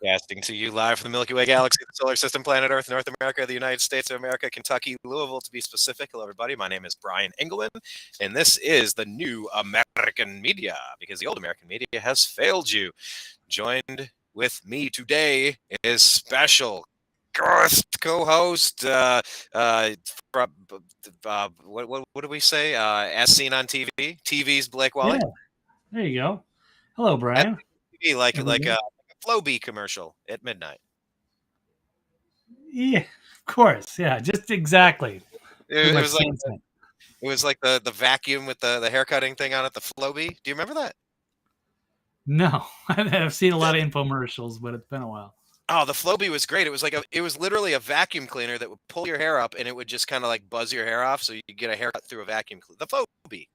Broadcasting to you live from the Milky Way galaxy, the solar system, planet Earth, North America, the United States of America, Kentucky, Louisville to be specific. Hello, everybody. My name is Brian Engelman, and this is the new American media because the old American media has failed you. Joined with me today is special guest co-host. From, what do we say? As seen on TV, TV's Blake Wally. Yeah, there you go. Hello, Brian. TV, like Everybody. a Flowbee commercial at midnight. Yeah, of course. Yeah, just exactly. Pretty It much was like same thing. the vacuum with the hair cutting thing on it, the Flowbee. Do you remember that? No, I've seen a lot of infomercials, but it's been a while. Oh, the Flowbee was great. It was literally a vacuum cleaner that would pull your hair up and it would just kind of like buzz your hair off, so you could get a haircut through a vacuum cleaner. The Flowbee.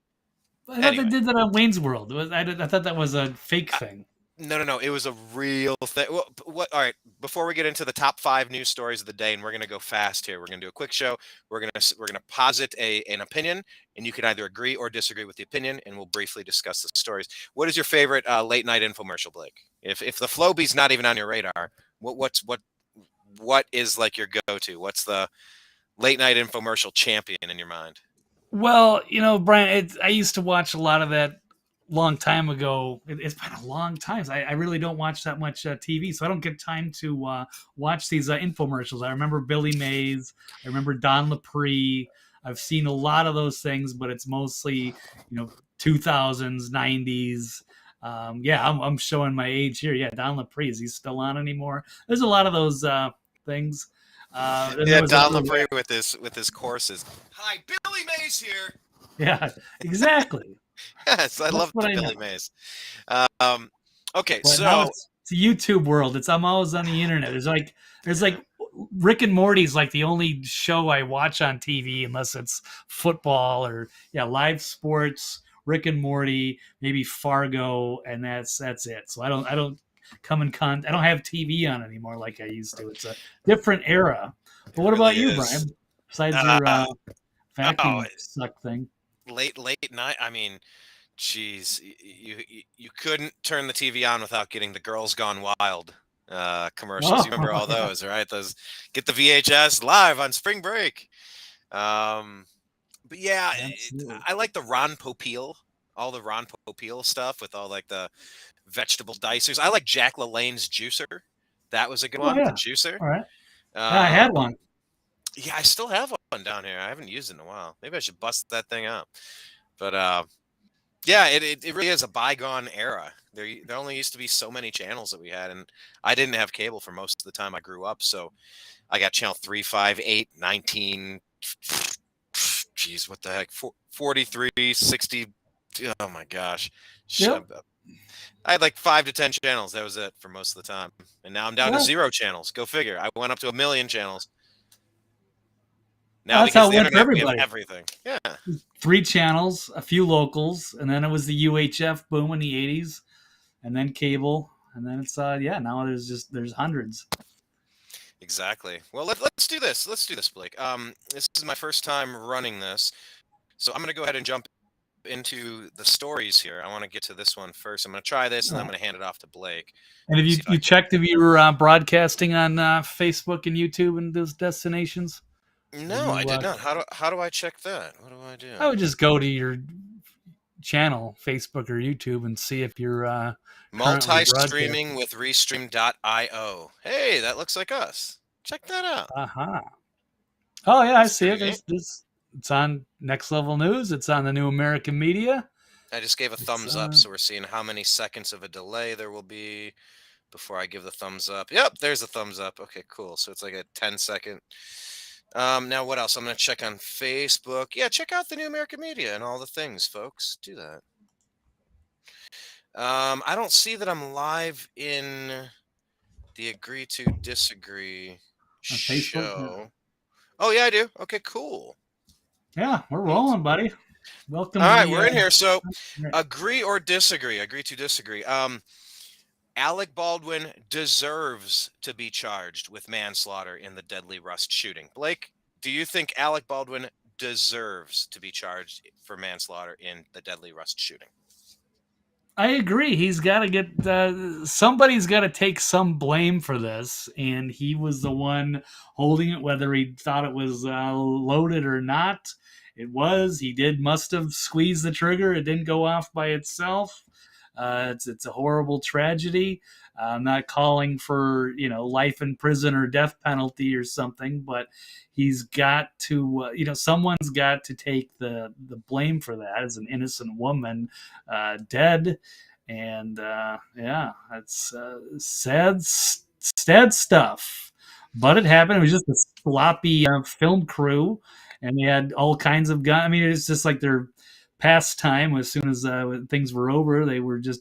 I thought Anyway. they did that on Wayne's World. I thought that was a fake thing. No. It was a real thing. Well, what? All right. Before we get into the top 5 news stories of the day, and we're gonna go fast here. We're gonna do a quick show. We're gonna posit an opinion, and you can either agree or disagree with the opinion, and we'll briefly discuss the stories. What is your favorite late night infomercial, Blake? If the Flowbee's not even on your radar, what is like your go-to? What's the late night infomercial champion in your mind? Well, Brian, I used to watch a lot of that long time ago. It's been a long time. I really don't watch that much TV, so I don't get time to watch these infomercials. I remember Billy Mays. I remember Don Lepre. I've seen a lot of those things, but it's mostly 2000s, 90s. Yeah, I'm showing my age here. Yeah, Don Lepre, is he still on anymore? There's a lot of those things. Yeah, Don Lepre with his courses. Hi, Billy Mays here. Yeah, exactly. Yes, I love what I Billy know. Mays. Okay, But so now it's a YouTube world. I'm always on the internet. There's like Rick and Morty's like the only show I watch on TV unless it's football or live sports. Rick and Morty, maybe Fargo, and that's it. So I don't come in I don't have TV on anymore like I used to. It's a different era. But what about you, Brian? Besides your vacuum suck thing. Late night. I mean, geez, you couldn't turn the TV on without getting the Girls Gone Wild commercials. You remember all those, right? Those get the VHS live on spring break. But yeah, I like the Ron Popeil, all the Ron Popeil stuff with all like the vegetable dicers. I like Jack LaLanne's juicer. That was a good one. Yeah. The juicer. All right. I had one. Yeah, I still have one down here. I haven't used it in a while. Maybe I should bust that thing up. But yeah, it really is a bygone era. There only used to be so many channels that we had, and I didn't have cable for most of the time I grew up. So I got channel 3, 5, 8, 19. Geez, what the heck? 43, 60. Oh my gosh. Yep. I had like 5 to 10 channels. That was it for most of the time. And now I'm down to 0 channels. Go figure. I went up to 1 million channels. Now that's how the it went for internet, we everybody. have everything. Yeah. 3 channels, a few locals, and then it was the UHF boom in the 80s, and then cable, and then it's now there's hundreds. Exactly. Well, let's do this. Let's do this, Blake. This is my first time running this, so I'm going to go ahead and jump into the stories here. I want to get to this one first. I'm going to try this, and then I'm going to hand it off to Blake. And have you checked if you were broadcasting on Facebook and YouTube and those destinations? No, I did not. How do I check that? What do I do? I would just go to your channel, Facebook or YouTube, and see if you're Multistreaming with Restream.io. Hey, that looks like us. Check that out. Oh yeah, I see it. It's on Next Level News. It's on the New American Media. I just gave a thumbs up, so we're seeing how many seconds of a delay there will be before I give the thumbs up. Yep, there's a thumbs up. Okay, cool. So it's like a 10-second. Now what else? I'm going to check on Facebook. Yeah, check out the New American Media and all the things, folks. Do that. I don't see that I'm live in the Agree to Disagree show. Oh, yeah, I do. Okay, cool. Yeah, we're rolling, buddy. Welcome. All right, we're in here. So agree or disagree. Agree to disagree. Alec Baldwin deserves to be charged with manslaughter in the Deadly Rust shooting. Blake, do you think Alec Baldwin deserves to be charged for manslaughter in the Deadly Rust shooting? I agree. He's got to get somebody's got to take some blame for this, and he was the one holding it, whether he thought it was loaded or not. It was. He did must have squeezed the trigger. It didn't go off by itself. It's a horrible tragedy. I'm not calling for life in prison or death penalty or something, but he's got to someone's got to take the blame for that as an innocent woman dead. And yeah, that's sad stuff. But it happened. It was just a sloppy film crew, and they had all kinds of guns. I mean, it's just like their pastime. As soon as things were over, they were just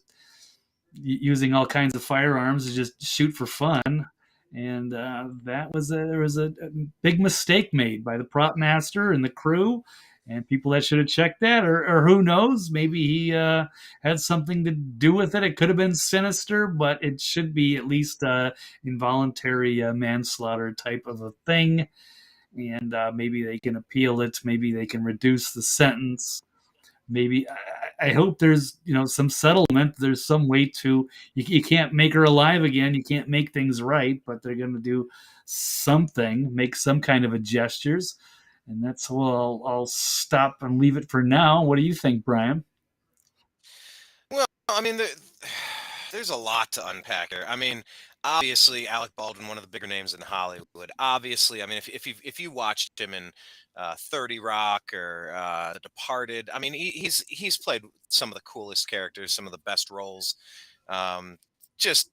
using all kinds of firearms to just shoot for fun. And there was a big mistake made by the prop master and the crew, and people that should have checked that, or who knows, maybe he had something to do with it. It could have been sinister, but it should be at least involuntary manslaughter type of a thing. And maybe they can appeal it. Maybe they can reduce the sentence. Maybe I hope there's some settlement. There's some way to you can't make her alive again. You can't make things right, but they're going to do something, make some kind of a gestures, and that's well. I'll stop and leave it for now. What do you think, Brian? Well, I mean, there's a lot to unpack here. I mean, obviously, Alec Baldwin, one of the bigger names in Hollywood. Obviously, I mean, if you watched him in 30 Rock or The Departed, I mean, he's played some of the coolest characters, some of the best roles. Um, just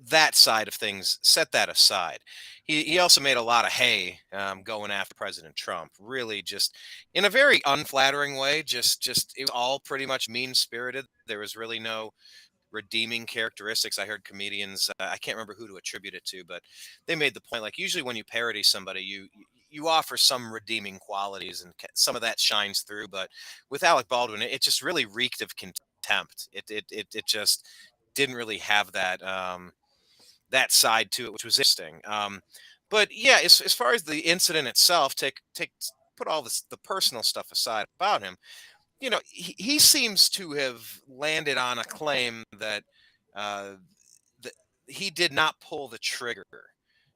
that side of things, set that aside. He also made a lot of hay going after President Trump. Really, just in a very unflattering way. Just it was all pretty much mean spirited. There was really no redeeming characteristics. I heard comedians, I can't remember who to attribute it to, but they made the point like usually when you parody somebody, you offer some redeeming qualities and some of that shines through. But with Alec Baldwin, it just really reeked of contempt. It just didn't really have that side to it, which was interesting. But yeah, as far as the incident itself, take put all the personal stuff aside about him. He seems to have landed on a claim that uh, that he did not pull the trigger.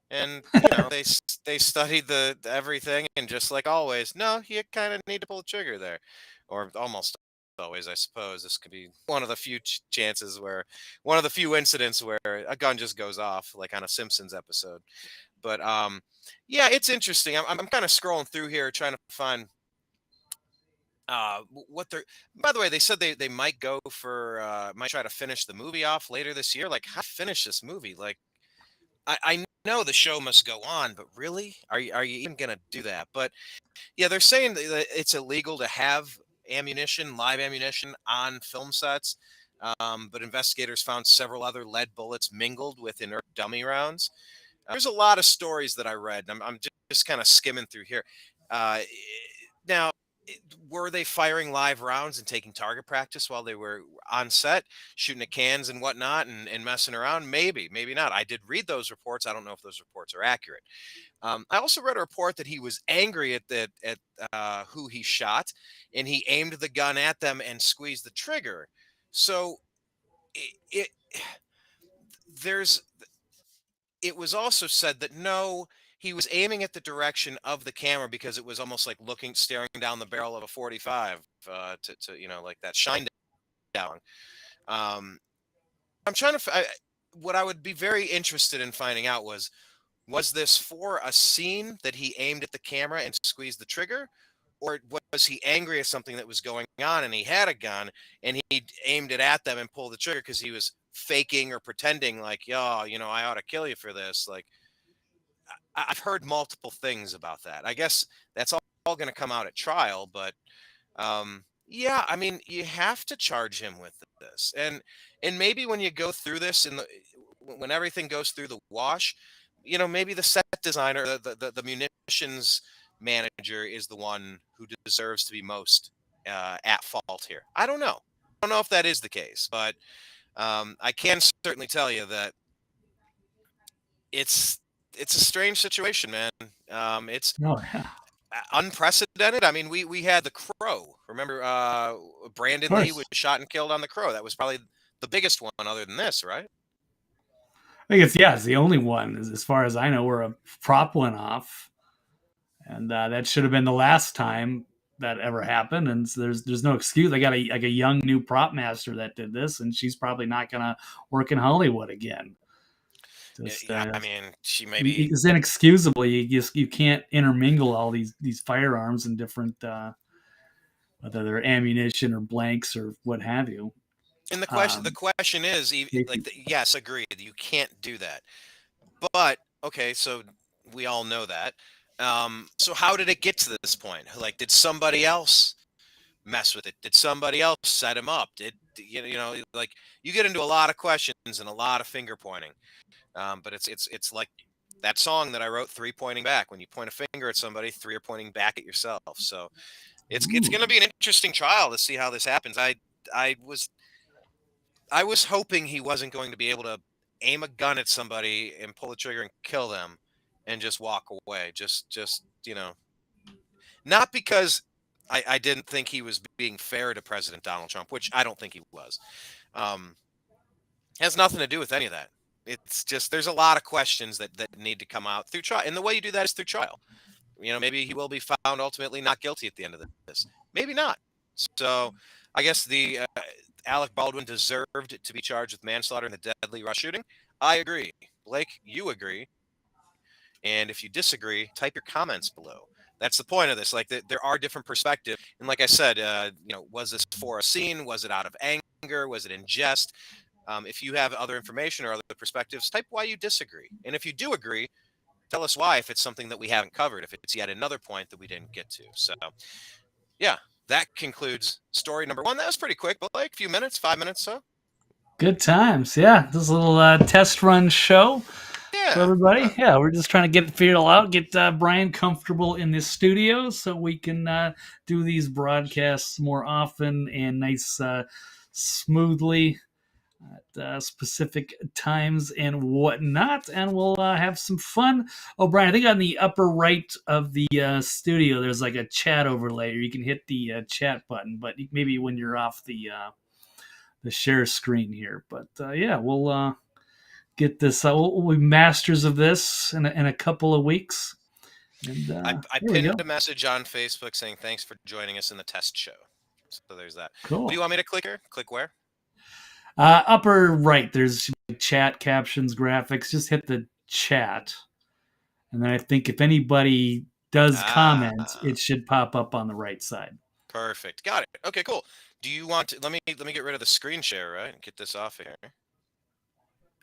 And they studied the everything, and just like always, no, you kind of need to pull the trigger there, or almost always, I suppose. This could be one of the few chances where one of the few incidents where a gun just goes off, like on a Simpsons episode. But yeah, it's interesting. I'm kind of scrolling through here trying to find what they're. By the way, they said they might go for might try to finish the movie off later this year. Like, how finish this movie? Like, I know the show must go on, but really, are you even gonna do that? But yeah, they're saying that it's illegal to have ammunition, live ammunition, on film sets. But investigators found several other lead bullets mingled with inert dummy rounds. There's a lot of stories that I read. I'm just kind of skimming through here. Now, were they firing live rounds and taking target practice while they were on set, shooting at cans and whatnot, and messing around? Maybe, maybe not. I did read those reports. I don't know if those reports are accurate. I also read a report that he was angry at who he shot, and he aimed the gun at them and squeezed the trigger. So it there's it was also said that no, he was aiming at the direction of the camera because it was almost like staring down the barrel of a 45 to like that shine down. Um, I'm trying to. What I would be very interested in finding out was this for a scene that he aimed at the camera and squeezed the trigger, or was he angry at something that was going on and he had a gun and he aimed it at them and pulled the trigger because he was faking or pretending like, yo, I ought to kill you for this, like. I've heard multiple things about that. I guess that's all going to come out at trial, but yeah, I mean, you have to charge him with this, and maybe when you go through this when everything goes through the wash, maybe the set designer, the munitions manager is the one who deserves to be most at fault here. I don't know. I don't know if that is the case, but I can certainly tell you that it's it's a strange situation, man. It's Oh yeah. unprecedented. I mean, we had the Crow. Remember Of Brandon Lee was course. shot and killed on the Crow. That was probably the biggest one other than this, right? I think it's the only one as far as I know where a prop went off, and that should have been the last time that ever happened. And so there's no excuse. They got a young new prop master that did this, and she's probably not gonna work in Hollywood again. Just Yeah, I mean, she maybe. it's inexcusable. You can't intermingle all these firearms and different whether they're ammunition or blanks or what have you. And the Um, question is, Safety. yes, agreed, you can't do that. But okay, so we all know that. So how did it get to this point? Like, did somebody else mess with it? Did somebody else set him up? Like you get into a lot of questions and a lot of finger pointing. But it's like that song that I wrote, three pointing back. When you point a finger at somebody, three are pointing back at yourself. So it's going to Ooh. be an interesting trial to see how this happens. I was I was hoping he wasn't going to be able to aim a gun at somebody and pull the trigger and kill them and just walk away. Just not because I didn't think he was being fair to President Donald Trump, which I don't think he was. Um, has nothing to do with any of that. It's just there's a lot of questions that need to come out through trial, and the way you do that is through trial. Maybe he will be found ultimately not guilty at the end of this. Maybe not. So I guess the Alec Baldwin deserved to be charged with manslaughter in the deadly rush shooting. I agree. Blake, you agree. And if you disagree, type your comments below. That's the point of this. Like, there are different perspectives. And like I said, was this for a scene? Was it out of anger? Was it in jest? If you have other information or other perspectives, type why you disagree. And if you do agree, tell us why if it's something that we haven't covered, if it's yet another point that we didn't get to. So, yeah, that concludes story number one. That was pretty quick, but like a few minutes, 5 minutes, so. Good times. Yeah, this is a little test run show for Yeah. everybody. Yeah, we're just trying to get it figured all out, get Brian comfortable in this studio so we can do these broadcasts more often and nice, smoothly at specific times and whatnot. And we'll have some fun. Oh, Brian, I think on the upper right of the studio, there's like a chat overlay, or you can hit the chat button, but maybe when you're off the share screen here. But yeah, we'll get this. We'll be masters of this in a couple of weeks. And I here we pinned go. a message on Facebook saying thanks for joining us in the test show. So there's that. What do Cool. you want me to click here? Click where? Upper right, there's chat captions, graphics. Just hit the chat, and then I think if anybody does comment, Ah, it should pop up on the right side. perfect. Got it. Okay, cool. Do you want to let me get rid of the screen share, right? And get this off here. And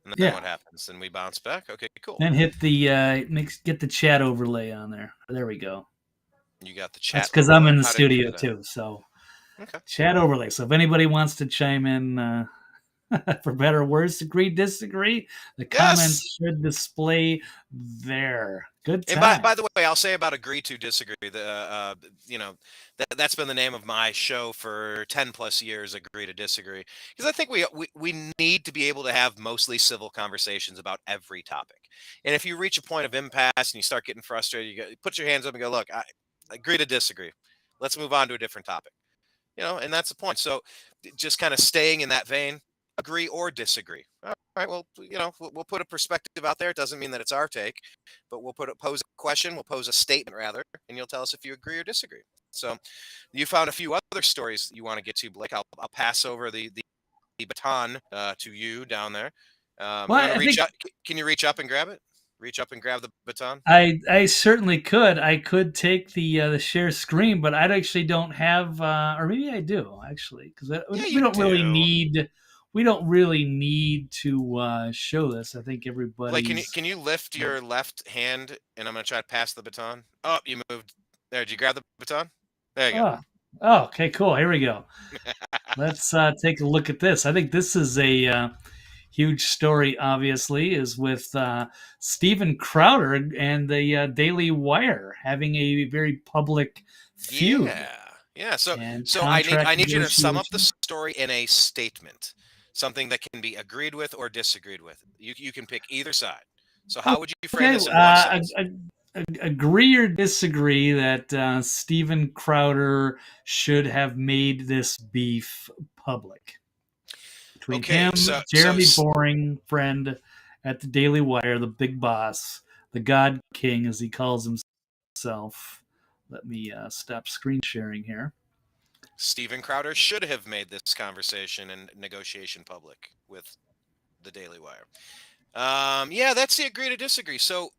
then Yeah. what happens? Then we bounce back. Okay, cool. Then hit the get the chat overlay on there. There we go. You got the That's chat because I'm overlay. in the How did you studio do that? too. So Okay. chat overlay. So if anybody wants to chime in, for better or worse, agree, disagree, the Yes. comments should display there. Good And time. by the way, I'll say about agree to disagree. That's been the name of my show for 10 plus years. Agree to disagree, because I think we need to be able to have mostly civil conversations about every topic. And if you reach a point of impasse and you start getting frustrated, you put your hands up and go, "Look, I agree to disagree. Let's move on to a different topic." And that's the point. So just kind of staying in that vein, agree or disagree. All right. Well, we'll put a perspective out there. It doesn't mean that it's our take, but pose a question. We'll pose a statement rather, and you'll tell us if you agree or disagree. So you found a few other stories you want to get to, Blake. I'll pass over the baton to you down there. You Well, want to I reach think up? Can you reach up and grab it? Reach up and grab the baton. I certainly could. I could take the share screen, but I actually don't have, or maybe I do actually, because Yeah, we you don't really do. need to show this. I think Blake, everybody's. can you lift your left hand and I'm gonna try to pass the baton? Oh, you moved. There, did you grab the baton? There you Oh, oh, okay, cool. Here we go. Let's take a look at this. I think this is a huge story. Obviously, is with Steven Crowder and the Daily Wire having a very public feud Yeah. Yeah. So and so contract I need you to sum up the negotiation. story in a statement. Something that can be agreed with or disagreed with. You can pick either side. So how would you frame Okay, this in one sentence? agree or disagree that Steven Crowder should have made this beef public between Okay, him, Jeremy Boring, friend at the Daily Wire, the big boss, the God King, as he calls himself. Let me stop screen sharing here. Steven Crowder should have made this conversation and negotiation public with the Daily Wire. Yeah, that's the agree to disagree. So,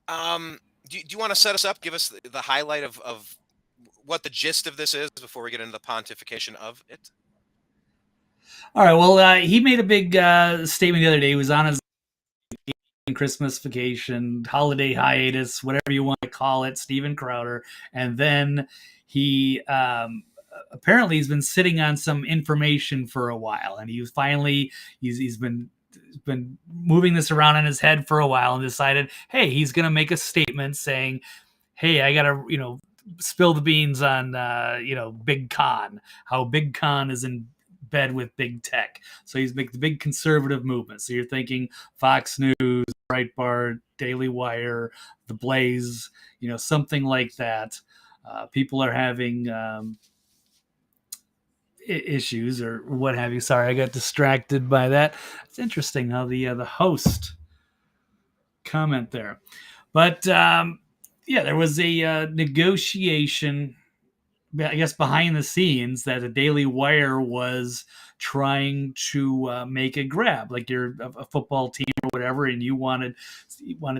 do you want to set us up? Give us the highlight of what the gist of this is before we get into the pontification of it. All right. Well, he made a big statement the other day. He was on his Christmas vacation, holiday hiatus, whatever you want to call it, Steven Crowder, and then he apparently he's been sitting on some information for a while, and he's been moving this around in his head for a while, and decided, hey, he's going to make a statement saying, hey, I got to spill the beans on Big Con, how Big Con is in bed with big tech. So he's making the big conservative movement. So you're thinking Fox News, Breitbart, Daily Wire, The Blaze, something like that. People are having issues or what have you. Sorry, I got distracted by that. It's interesting how the host comment there, but yeah, there was a negotiation, I guess, behind the scenes that the Daily Wire was trying to make a grab, like you're a football team or whatever, and you wanted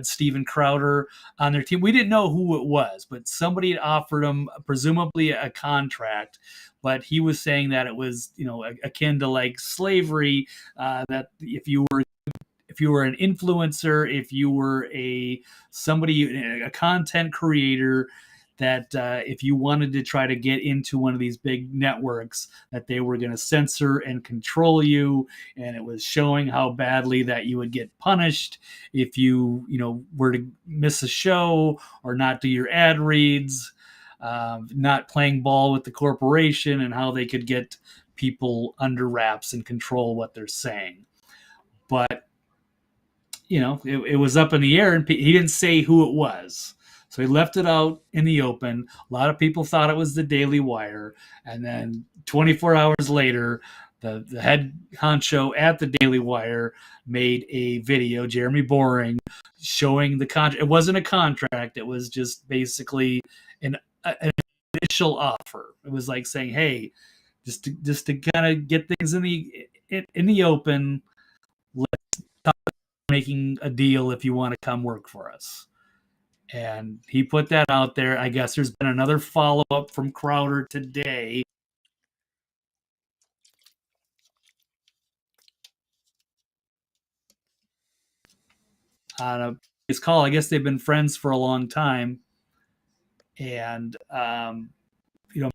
Steven Crowder on their team. We didn't know who it was, but somebody had offered him presumably a contract. But he was saying that it was, akin to like slavery. That if you were an influencer, if you were a content creator, that if you wanted to try to get into one of these big networks, that they were going to censor and control you, and it was showing how badly that you would get punished if you were to miss a show or not do your ad reads, not playing ball with the corporation, and how they could get people under wraps and control what they're saying. But it was up in the air, and he didn't say who it was. So he left it out in the open. A lot of people thought it was the Daily Wire. And then 24 hours later, the head honcho at the Daily Wire made a video, Jeremy Boring, showing the contract. It wasn't a contract. It was just basically an initial offer. It was like saying, hey, just to kind of get things in the open, let's talk about making a deal if you want to come work for us. And he put that out there. I guess there's been another follow-up from Crowder today on his call. I guess they've been friends for a long time, and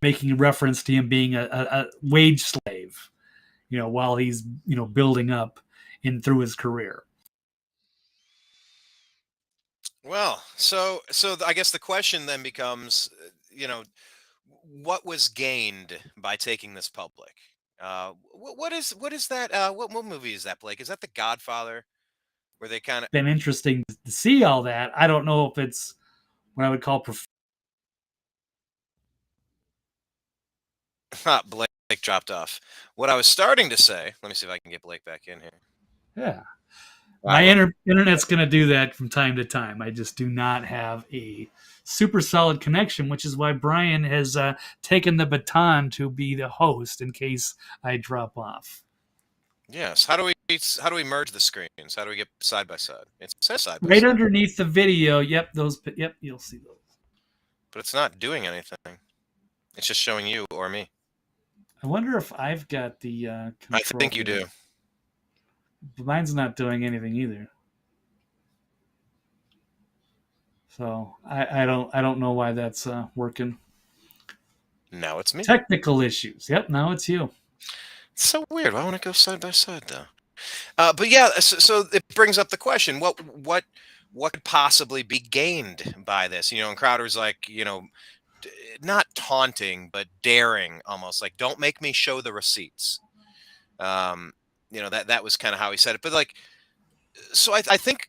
making reference to him being a wage slave, while he's building up in through his career. Well, so I guess the question then becomes, what was gained by taking this public? What is that? What movie is that, Blake? Is that The Godfather, where they kind of Been interesting to see all that. I don't know if it's what I would call Blake dropped off. What I was starting to say. Let me see if I can get Blake back in here. yeah. All My right, internet's going to do that from time to time. I just do not have a super solid connection, which is why Brian has taken the baton to be the host in case I drop off. yes. How do we merge the screens? How do we get side by side? It says side by Right side, underneath the video. Yep, those. Yep, you'll see those. but it's not doing anything. It's just showing you or me. I wonder if I've got the control. I think you do. Mine's not doing anything either. So I don't know why that's working. Now it's me. Technical issues. Yep, now it's you. It's so weird. Why want to go side by side though? But yeah, so it brings up the question: what could possibly be gained by this? And Crowder's like, not taunting, but daring, almost like, don't make me show the receipts. That was kind of how he said it. But like, so I think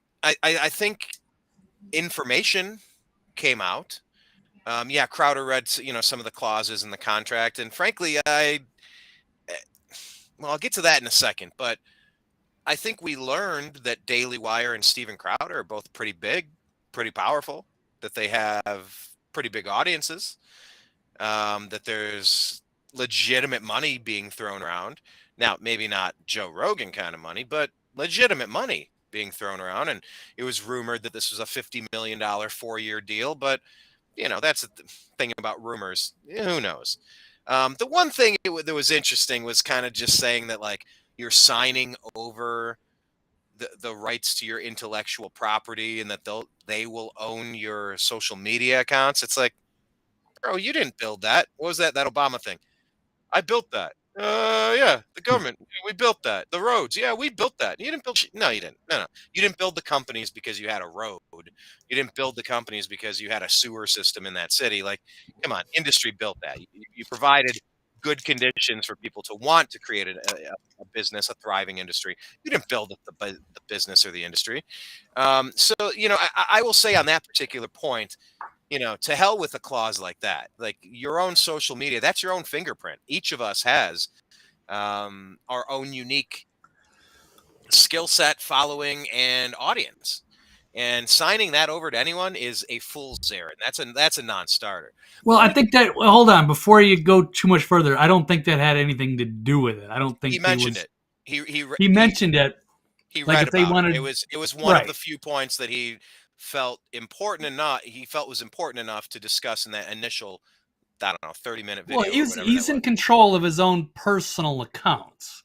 information came out. Yeah, Crowder read some of the clauses in the contract, and frankly, well, I'll get to that in a second, but I think we learned that Daily Wire and Steven Crowder are both pretty big, pretty powerful, that they have pretty big audiences, that there's legitimate money being thrown around. Now, maybe not Joe Rogan kind of money, but legitimate money being thrown around. And it was rumored that this was a $50 million 4-year deal, but that's the thing about rumors. Who knows? The one thing that was interesting was kind of just saying that like you're signing over the rights to your intellectual property and that they will own your social media accounts. It's like, bro, you didn't build that. What was that Obama thing? I built that. Yeah, the government. We built that. The roads. Yeah, we built that. You didn't build. No, you didn't. No, no. You didn't build the companies because you had a road. You didn't build the companies because you had a sewer system in that city. Like, come on, industry built that. You provided good conditions for people to want to create a business, a thriving industry. You didn't build the business or the industry. So I will say on that particular point, to hell with a clause like that. Like your own social media, that's your own fingerprint. Each of us has our own unique skill set, following, and audience. And signing that over to anyone is a fool's errand. That's a non-starter. Well, But I think that. Well, hold on, before you go too much further, I don't think that had anything to do with it. I don't he think he mentioned was. it. He He mentioned it, he like read if they about it. It wanted, was it was one of right. the few points that he felt was important enough to discuss in that initial, I don't know, 30-minute Well, video or whatever that he's in was. control of his own personal accounts.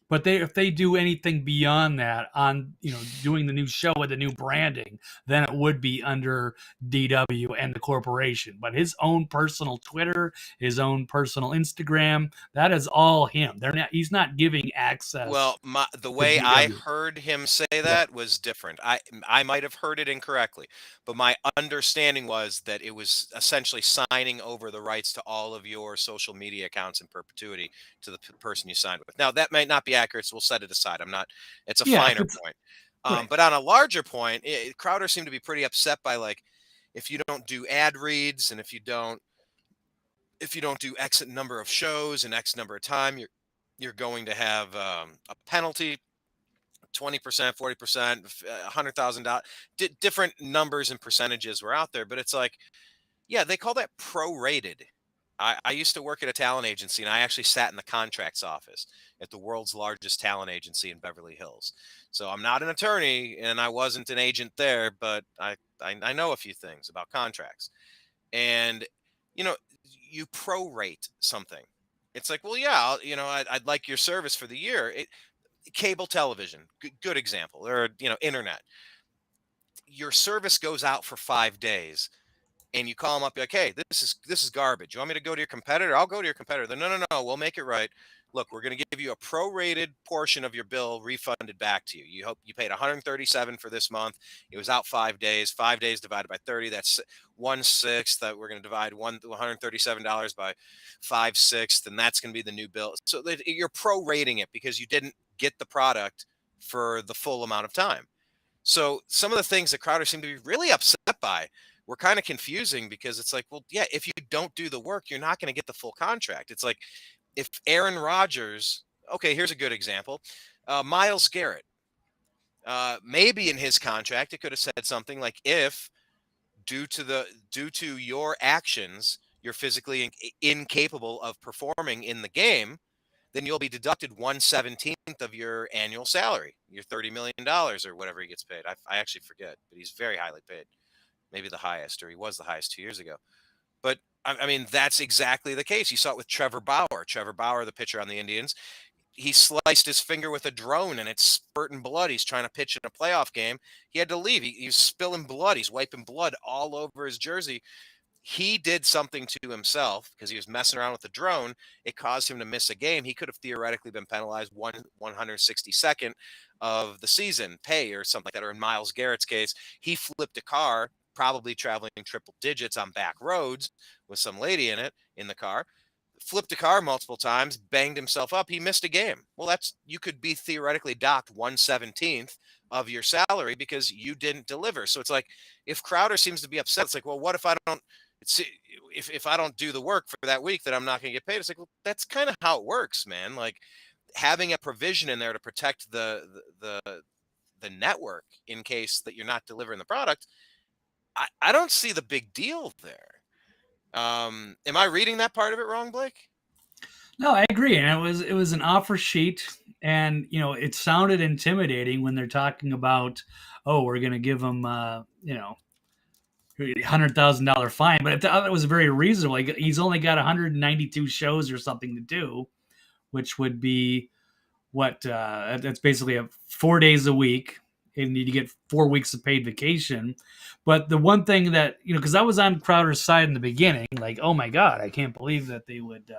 But if they do anything beyond that on doing the new show with the new branding, then it would be under DW and the corporation. But his own personal Twitter, his own personal Instagram, that is all him. They're not. He's not giving access Well, the to way I DW. heard him say Right. that was different. I might have heard it incorrectly, but my understanding was that it was essentially signing over the rights to all of your social media accounts in perpetuity to the person you signed with. Now, that might not be accurate, so we'll set it aside. I'm not. It's a Yeah. If finer it's point. right. But on a larger point, Crowder seemed to be pretty upset by like if you don't do ad reads and if you don't do X number of shows and X number of time, you're going to have a penalty. 20%, 40%, $100,000. Different numbers and percentages were out there, but it's like, yeah, they call that prorated. I used to work at a talent agency, and I actually sat in the contracts office at the world's largest talent agency in Beverly Hills. So I'm not an attorney, and I wasn't an agent there, but I know a few things about contracts. And you know, you prorate something. It's like, well, yeah, I'd like your service for the year. Cable television, good example, or internet. Your service goes out for 5 days, and you call them up, like, hey, this is garbage. You want me to go to your competitor? I'll go to your competitor. Then no, we'll make it right. Look, we're going to give you a prorated portion of your bill refunded back to you. You hope you paid 137 for this month. It was out 5 days. 5 days divided by 30. That's 1/6. That we're going to divide $137 by 5/6, and that's going to be the new bill. So that you're prorating it because you didn't get the product for the full amount of time. So some of the things that Crowder seemed to be really upset by were kind of confusing because it's like, well, yeah, if you don't do the work, you're not going to get the full contract. It's like if Aaron Rodgers, okay, here's a good example. Miles Garrett, maybe in his contract, it could have said something like, if due to your actions, you're physically incapable of performing in the game, then you'll be deducted 1/17th of your annual salary, your $30 million or whatever he gets paid. I actually forget, but he's very highly paid, maybe the highest, or he was the highest 2 years ago. But I mean, that's exactly the case. You saw it with Trevor Bauer. Trevor Bauer, the pitcher on the Indians, he sliced his finger with a drone and it's spurting blood. He's trying to pitch in a playoff game. He had to leave. He's spilling blood. He's wiping blood all over his jersey. He did something to himself because he was messing around with the drone. It caused him to miss a game. He could have theoretically been penalized 162nd of the season pay or something like that. Or in Miles Garrett's case, he flipped a car, probably traveling triple digits on back roads with some lady in the car. flipped a car multiple times, banged himself up. He missed a game. Well, you could be theoretically docked 1/17th of your salary because you didn't deliver. So it's like if Crowder seems to be upset, it's like, well, what if I don't? It's, if I don't do the work for that week, that I'm not going to get paid. It's like, well, that's kind of how it works, man. Like having a provision in there to protect the network in case that you're not delivering the product. I don't see the big deal there. Am I reading that part of it wrong, Blake? No, I agree, and it was an offer sheet, and it sounded intimidating when they're talking about, oh, we're going to give them, $100,000 fine, but I thought it was very reasonable. Like, he's only got 192 shows or something to do, which would be what that's basically 4 days a week, and you get 4 weeks of paid vacation. But the one thing that because I was on Crowder's side in the beginning, like, oh my god, I can't believe that they would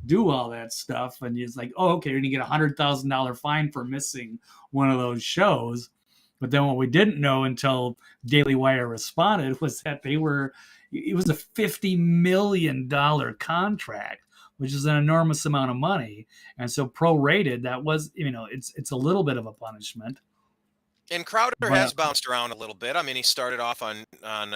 do all that stuff, and it's like, oh, okay, you're gonna get $100,000 fine for missing one of those shows. But then what we didn't know until Daily Wire responded was that it was a $50 million contract, which is an enormous amount of money. And so prorated, that was, it's a little bit of a punishment. And Crowder But has bounced around a little bit. I mean, he started off on God.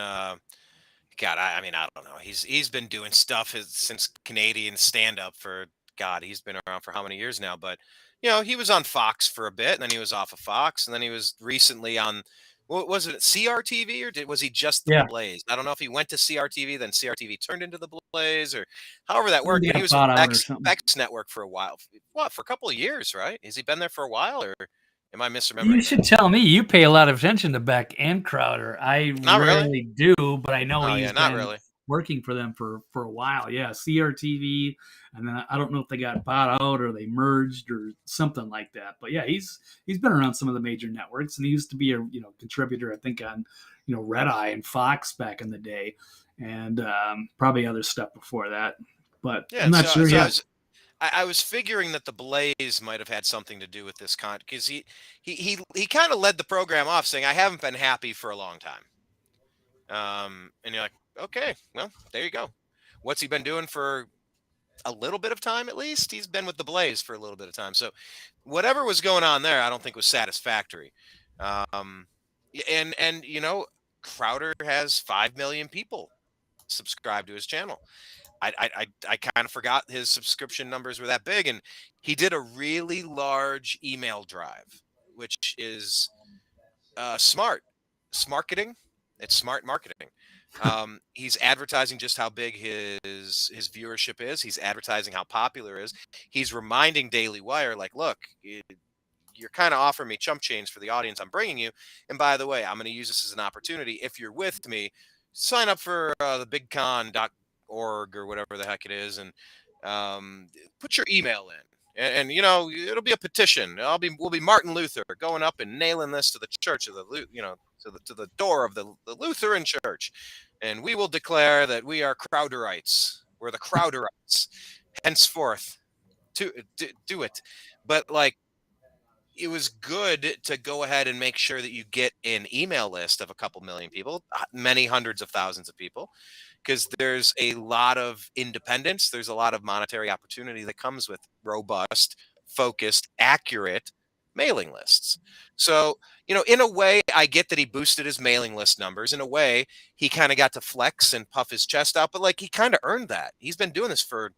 I mean, I don't know. He's been doing stuff since Canadian stand up for God. He's been around for how many years now? But he was on Fox for a bit, and then he was off of Fox, and then he was recently on. What was it, CRTV, or was he just the yeah, Blaze? I don't know if he went to CRTV, then CRTV turned into the Blaze, or however that he worked. But he got was with bought out or something. Beck's network for a while. What, for a couple of years, right? Has he been there for a while, or am I You misremembering should that? tell me. You pay a lot of attention to Beck and Crowder. I Not really. rarely do, but I know Oh yeah, he's not been really. working for them for a while. Yeah, CRTV, and then I don't know if they got bought out or they merged or something like that. But yeah, he's been around some of the major networks, and he used to be a contributor, I think, on Red Eye and Fox back in the day, and probably other stuff before that. But Yeah, I'm not sure. so Yeah, I was figuring that the Blaze might have had something to do with this because he kind of led the program off saying, "I haven't been happy for a long time." And you're like, okay, well, there you go. What's he been doing for a little bit of time at least? He's been with the Blaze for a little bit of time. So whatever was going on there, I don't think was satisfactory. Um, and Crowder has 5 million people subscribed to his channel. I kind of forgot his subscription numbers were that big, and he did a really large email drive, which is smart marketing. It's smart marketing. He's advertising just how big his viewership is. He's advertising how popular it is. He's reminding Daily Wire, like, look, you're kind of offering me chump change for the audience I'm bringing you. And by the way, I'm going to use this as an opportunity. If you're with me, sign up for thebigcon.org or whatever the heck it is, and put your email in. And it'll be a petition. We'll be Martin Luther going up and nailing this to the church of to the door of the Lutheran church, and we will declare that we are Crowderites. We're the Crowderites. Henceforth, to do it. But like, it was good to go ahead and make sure that you get an email list of a couple million people, many hundreds of thousands of people, because there's a lot of independence. There's a lot of monetary opportunity that comes with robust, focused, accurate mailing lists. So, in a way, I get that he boosted his mailing list numbers. In a way, he kind of got to flex and puff his chest out, but like he kind of earned that. He's been doing this for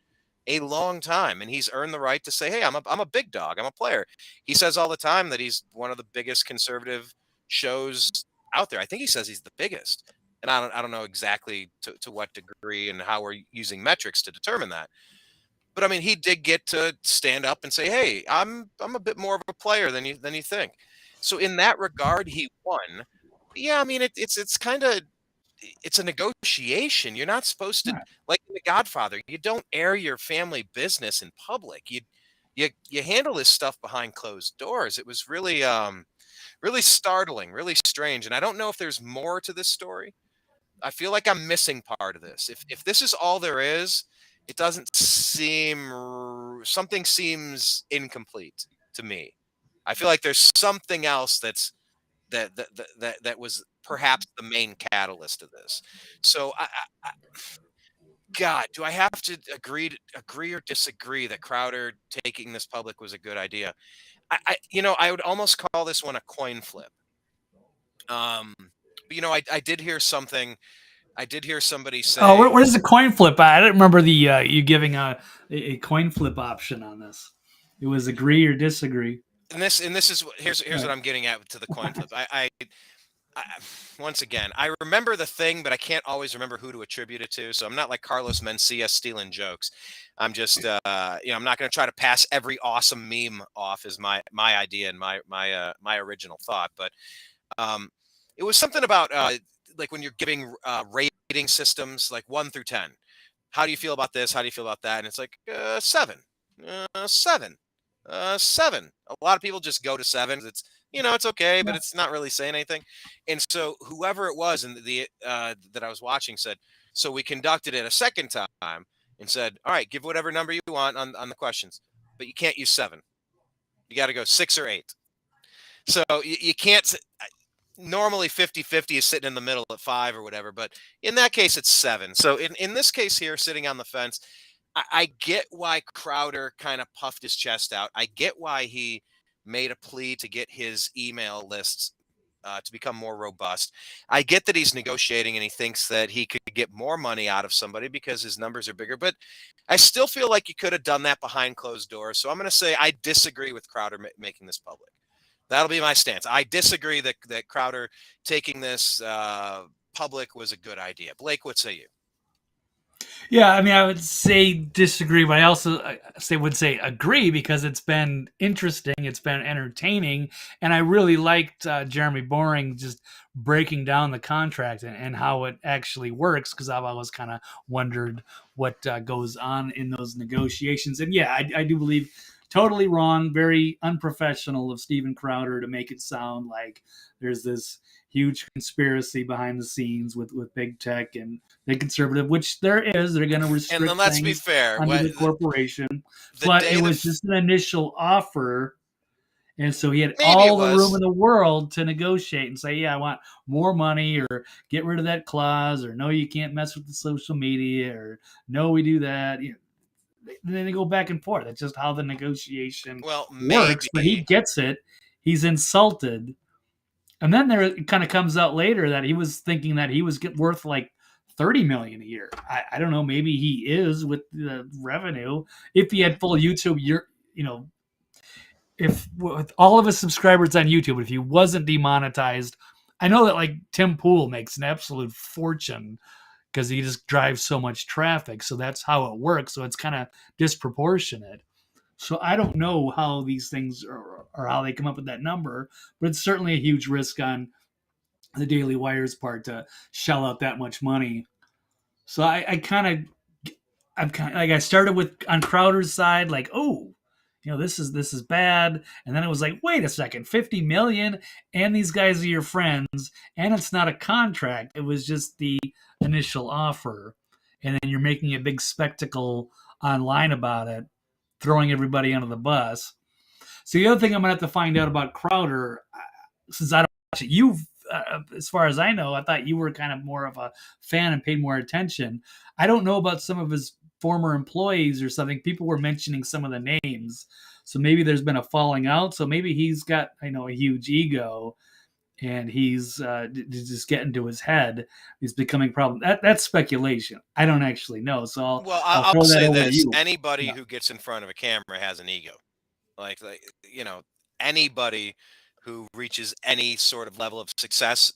a long time, and he's earned the right to say, "Hey, I'm a big dog. I'm a player." He says all the time that he's one of the biggest conservative shows out there. I think he says he's the biggest, and I don't know exactly to what degree and how we're using metrics to determine that. But I mean, he did get to stand up and say, "Hey, I'm a bit more of a player than you think." So in that regard, he won. Yeah, I mean, it's kind of it's a negotiation. You're not supposed to, right. like in The Godfather, you don't air your family business in public. You handle this stuff behind closed doors. It was really startling, really strange, and I don't know if there's more to this story. I feel like I'm missing part of this. If this is all there is, it doesn't seem something seems incomplete to me. I feel like there's something else that was perhaps the main catalyst of this. So God, do I have to agree or disagree that Crowder taking this public was a good idea? I would almost call this one a coin flip. But I did hear something. I did hear somebody Oh, say, where's the coin flip? I didn't remember the you giving a coin flip option on this. It was agree or disagree. and this is here's Right. what I'm getting at to the coin flip. I once again, I remember the thing, but I can't always remember who to attribute it to. So I'm not like Carlos Mencia stealing jokes. I'm just, I'm not going to try to pass every awesome meme off as my idea and my original thought. But um, it was something about like when you're giving rating systems like 1 through 10. How do you feel about this? How do you feel about that? And it's like 7, 7, 7. A lot of people just go to 7. It's okay, but Yeah. it's not really saying anything. And so whoever it was and the that I was watching said, so we conducted it a second time and said, all right, give whatever number you want on the questions, but you can't use 7. You got to go 6 or 8. So you can't. Normally 50-50 is sitting in the middle at 5 or whatever, but in that case it's 7. So in this case here, sitting on the fence, I get why Crowder kind of puffed his chest out. I get why he made a plea to get his email lists to become more robust. I get that he's negotiating and he thinks that he could get more money out of somebody because his numbers are bigger. But I still feel like you could have done that behind closed doors. So I'm going to say I disagree with Crowder making this public. That'll be my stance. I disagree that Crowder taking this public was a good idea. Blake, what say you? Yeah, I mean, I would say disagree, but I also would say agree because it's been interesting, it's been entertaining, and I really liked Jeremy Boring just breaking down the contract and how it actually works because I've always kind of wondered what goes on in those negotiations. And yeah, I do believe totally wrong, very unprofessional of Steven Crowder to make it sound like there's this huge conspiracy behind the scenes with big tech and big conservative, which there is. They're going to And then restrict let's be things fair. under the corporation, The but day it that was just an initial offer. And so he had maybe it all the room was. in the world to negotiate and say, yeah, I want more money or get rid of that clause or no, you can't mess with the social media or no, we do that. Then they go back and forth. That's just how the negotiation Well, works. But he maybe. gets it. He's insulted. And then there it kind of comes out later that he was thinking that he was worth like 30 million a year. I don't know. Maybe he is with the revenue. If he had full YouTube, you know, if with all of his subscribers on YouTube, if he wasn't demonetized, I know that like Tim Pool makes an absolute fortune because he just drives so much traffic. So that's how it works. So it's kind of disproportionate. So I don't know how these things are or how they come up with that number, but it's certainly a huge risk on the Daily Wire's part to shell out that much money. So I'm kind of like I started with on Crowder's side, like, oh, this is bad, and then it was like, wait a second, 50 million, and these guys are your friends, and it's not a contract; it was just the initial offer, and then you're making a big spectacle online about it, throwing everybody under the bus. So the other thing I'm gonna have to find out about Crowder, since I don't watch it, as far as I know, I thought you were kind of more of a fan and paid more attention. I don't know about some of his former employees or something. People were mentioning some of the names, so maybe there's been a falling out. So maybe he's got a huge ego and he's just getting to his head. He's becoming a problem. That's speculation. I don't actually know, so I'll Well, I'll I'll throw that say over to this: you. anybody Yeah. who gets in front of a camera has an ego. Like anybody who reaches any sort of level of success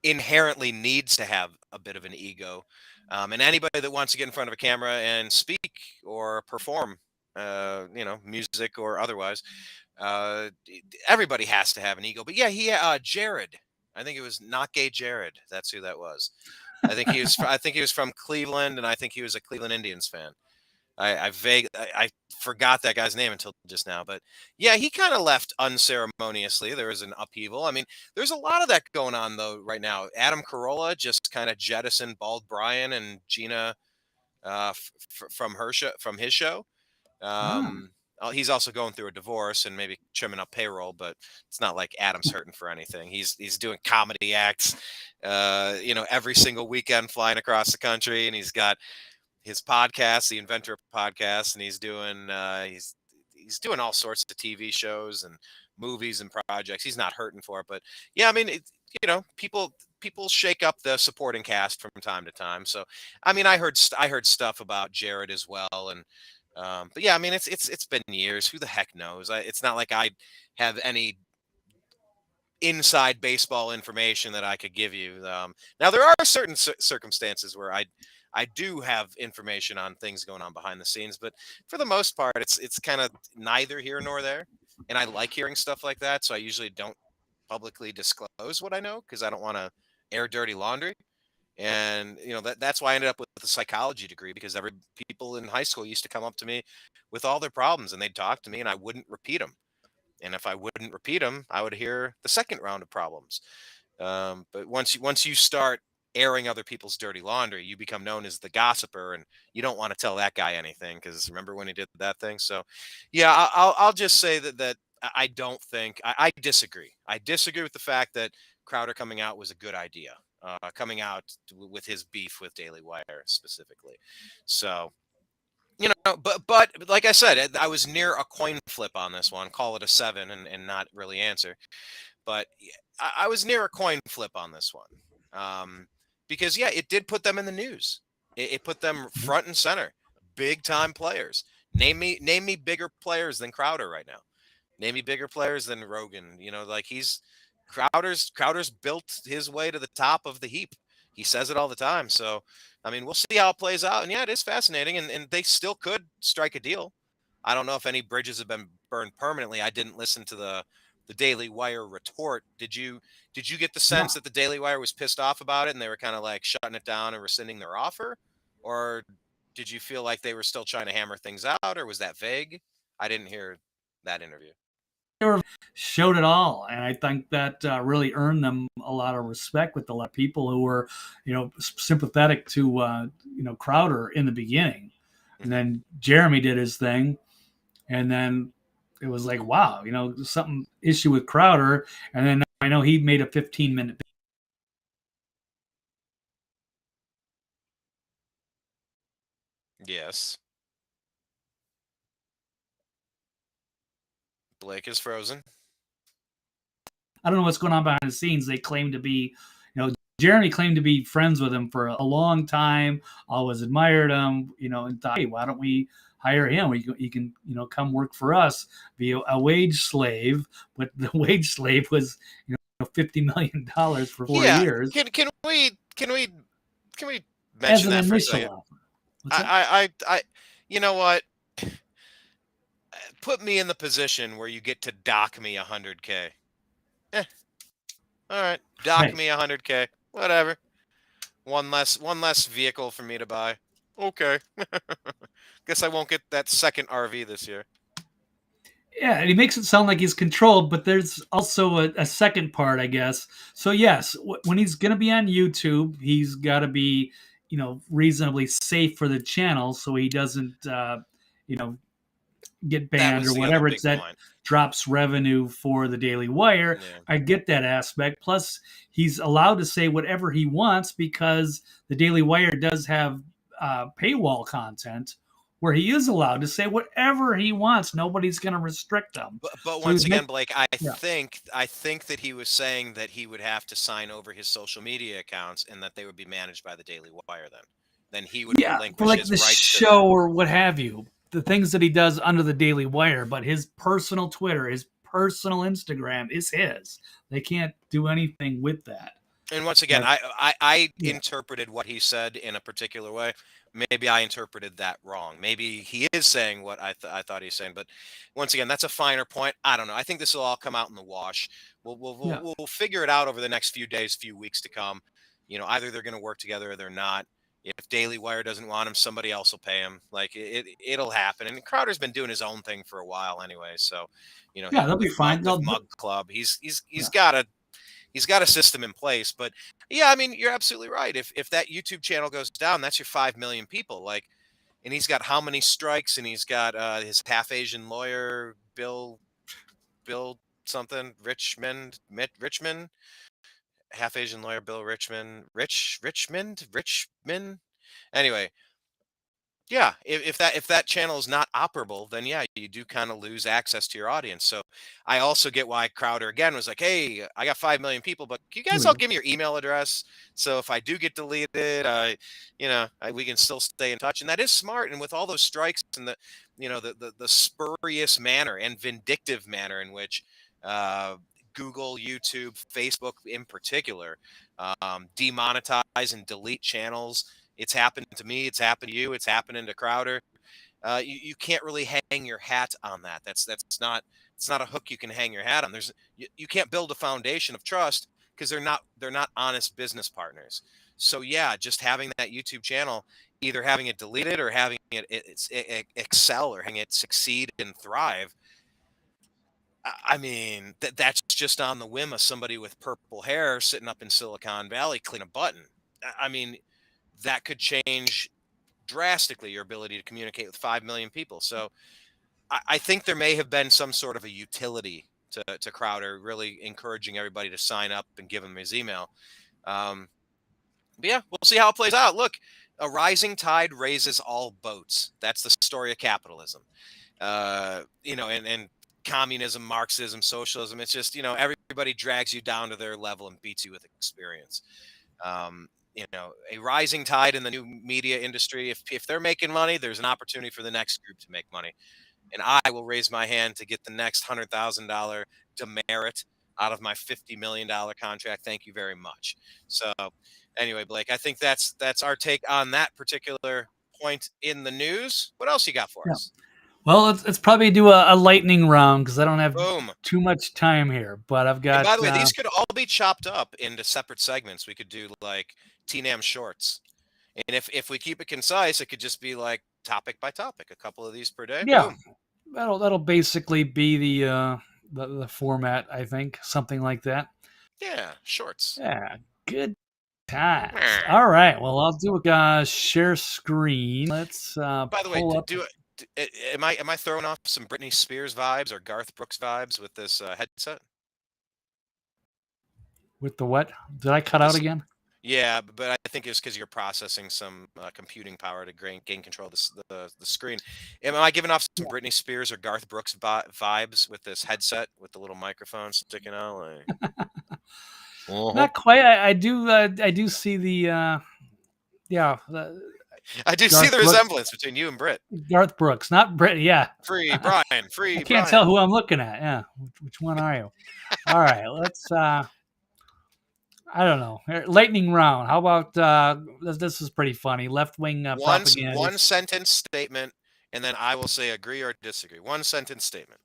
inherently needs to have a bit of an ego. And anybody that wants to get in front of a camera and speak or perform, music or otherwise, everybody has to have an ego. But yeah, Jared. I think it was not gay Jared. That's who that was. I think he was from Cleveland, and I think he was a Cleveland Indians fan. I forgot that guy's name until just now, but yeah, he kind of left unceremoniously. There was an upheaval. I mean, there's a lot of that going on though right now. Adam Carolla just kind of jettisoned Bald Brian and Gina from his show. Ah. Um, He's also going through a divorce and maybe trimming up payroll, but it's not like Adam's hurting for anything. He's doing comedy acts, every single weekend flying across the country, and he's got his podcast, the Inventor podcast, and he's doing all sorts of TV shows and movies and projects. He's not hurting for it, but yeah, I mean, people shake up the supporting cast from time to time. So, I mean, I heard stuff about Jared as well, and but yeah, I mean, it's been years. Who the heck knows? It's not like I have any inside baseball information that I could give you. Now there are certain circumstances where I do have information on things going on behind the scenes, but for the most part, it's kind of neither here nor there. And I like hearing stuff like that, so I usually don't publicly disclose what I know because I don't want to air dirty laundry. And that's why I ended up with a psychology degree, because every people in high school used to come up to me with all their problems and they'd talk to me and I wouldn't repeat them. And if I wouldn't repeat them, I would hear the second round of problems. But once you start airing other people's dirty laundry, you become known as the gossiper, and you don't want to tell that guy anything because remember when he did that thing. So, yeah, I'll just say that I don't think I disagree. I disagree with the fact that Crowder coming out was a good idea. Coming out with his beef with Daily Wire specifically. So, but like I said, I was near a coin flip on this one. Call it a 7 and not really answer. But I was near a coin flip on this one, because yeah, it did put them in the news. It put them front and center, big time players. Name me bigger players than Crowder right now. Name me bigger players than Rogan. Like Crowder's built his way to the top of the heap. He says it all the time. So, I mean, we'll see how it plays out. And yeah, it is fascinating. And they still could strike a deal. I don't know if any bridges have been burned permanently. I didn't listen to the Daily Wire retort. Did you get the No. sense that the Daily Wire was pissed off about it and they were kind of like shutting it down and rescinding their offer? Or did you feel like they were still trying to hammer things out, or was that vague? I didn't hear that interview. They were showed it all, and I think that really earned them a lot of respect with a lot of people who were, sympathetic to Crowder in the beginning, and Mhm. then Jeremy did his thing, and then it was like, wow, something issue with Crowder, and then I know he made a 15-minute. Yes. Blake is frozen. I don't know what's going on behind the scenes. They claim to be, Jeremy claimed to be friends with him for a long time. Always admired him, and thought, hey, why don't we hire him? He can, come work for us, be a wage slave. But the wage slave was, $50 million for 4 Yeah. years Can we as mention an that for a initial second? offer. What's that? You know what? Put me in the position where you get to dock me 100K. Eh, all right, dock Hey, me 100K. Whatever. One less vehicle for me to buy. Okay. Guess I won't get that second RV this year. yeah, and he makes it sound like he's controlled, but there's also a second part, I guess. So yes, when he's going to be on YouTube, he's got to be, reasonably safe for the channel, so he doesn't, you know, get That banned was or the other whatever. big It's that point. drops revenue for the Daily Wire. Yeah. I get that aspect. Plus, he's allowed to say whatever he wants because the Daily Wire does have paywall content where he is allowed to say whatever he wants. Nobody's going to restrict him. But So he's once again, making, Blake, I yeah, think I think that he was saying that he would have to sign over his social media accounts and that they would be managed by the Daily Wire then. Then he would yeah, for relinquish like his the rights to them. show or what have you. The things that he does under the Daily Wire, but his personal Twitter, his personal Instagram is his. They can't do anything with that. And once again, But I yeah, interpreted what he said in a particular way. Maybe I interpreted that wrong. Maybe he is saying what I thought he's saying. But once again, that's a finer point. I don't know. I think this will all come out in the wash. yeah, We'll figure it out over the next few days, few weeks to come. Either they're going to work together or they're not. If Daily Wire doesn't want him, somebody else will pay him. Like it'll happen. And Crowder's been doing his own thing for a while anyway. So, yeah, they'll be fine. with They'll, Mug Club, he's yeah, got a system in place. But yeah, I mean, you're absolutely right. If that YouTube channel goes down, that's your 5 million people. Like, and he's got how many strikes, and he's got his half Asian lawyer Bill something Richmond, half Asian lawyer Bill Richmond. Anyway, yeah, if that channel is not operable, then yeah, you do kind of lose access to your audience. So I also get why Crowder again was like, "Hey, I got 5 million people, but can you guys all give me your email address? So if I do get deleted, we can still stay in touch." And that is smart. And with all those strikes and the spurious manner and vindictive manner in which Google, YouTube, Facebook in particular demonetize and delete channels. It's happened to me. It's happened to you. It's happening to Crowder. You can't really hang your hat on that. That's not it's not a hook you can hang your hat on. You can't build a foundation of trust because they're not honest business partners. So yeah, just having that YouTube channel, either having it deleted or having it excel or having it succeed and thrive. I mean, that's just on the whim of somebody with purple hair sitting up in Silicon Valley clicking a button. I mean, that could change drastically your ability to communicate with 5 million people. So I think there may have been some sort of a utility to Crowder, really encouraging everybody to sign up and give him his email. But yeah, we'll see how it plays out. Look, a rising tide raises all boats. That's the story of capitalism. And communism, Marxism, socialism. It's just, everybody drags you down to their level and beats you with experience. A rising tide in the new media industry. If they're making money, there's an opportunity for the next group to make money. And I will raise my hand to get the next $100,000 demerit out of my $50 million contract. Thank you very much. So anyway, Blake, I think that's our take on that particular point in the news. What else you got for us? Well, let's probably do a lightning round because I don't have Boom. too much time here. But I've got. And by the way, these could all be chopped up into separate segments. We could do like TNAM shorts. And if we keep it concise, it could just be like topic by topic, a couple of these per day. Yeah, Boom. that'll basically be the format. I think something like that. Yeah, shorts. Yeah, good times. All right. Well, I'll do a share screen. Let's By the way, pull up. am I throwing off some Britney Spears vibes or Garth Brooks vibes with this headset? With the what? Did I cut out again? Yeah, but I think it's because you're processing some computing power to gain control of the screen. Am I giving off some Britney Spears or Garth Brooks vibes with this headset with the little microphone sticking out? Like... Not quite. I do see the yeah. I do see the resemblance between you and Britt. Garth Brooks, not Britt. Yeah. Free Brian. Free. I can't tell who I'm looking at. Yeah. Which one are you? All right. Let's. I don't know. Lightning round. How about this is pretty funny. Left wing propaganda. One sentence statement, and then I will say agree or disagree. One sentence statement.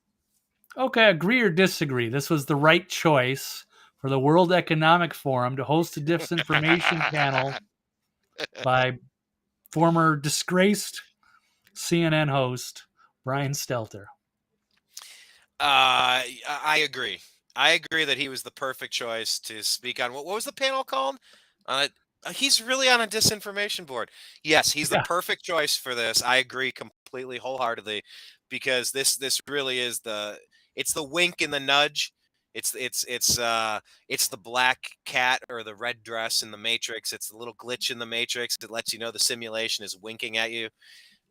Okay, agree or disagree. This was the right choice for the World Economic Forum to host a disinformation panel by former disgraced CNN host Brian Stelter. I agree. I agree that he was the perfect choice to speak on what was the panel called? He's really on a disinformation board. Yes, he's the perfect choice for this. I agree completely, wholeheartedly, because this really is it's the wink and the nudge. It's the black cat or the red dress in the Matrix. It's the little glitch in the Matrix that lets you know the simulation is winking at you.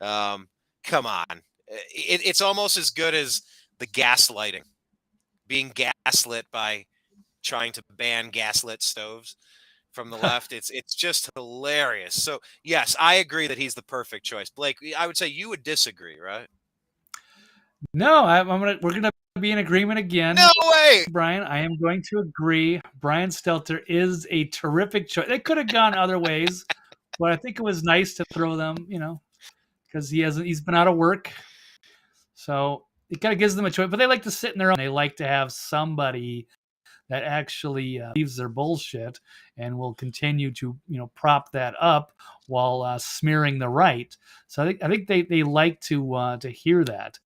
Come on, it's almost as good as the gaslighting, being gaslit by trying to ban gaslit stoves from the left. It's just hilarious. So yes, I agree that he's the perfect choice. Blake, I would say you would disagree, right? No, we're gonna be in agreement again. No way, Brian. I am going to agree. Brian Stelter is a terrific choice. They could have gone other ways, but I think it was nice to throw them. Because he's been out of work, so it kind of gives them a choice. But they like to sit in their own. They like to have somebody that actually believes their bullshit and will continue to prop that up while smearing the right. So I think they like to hear that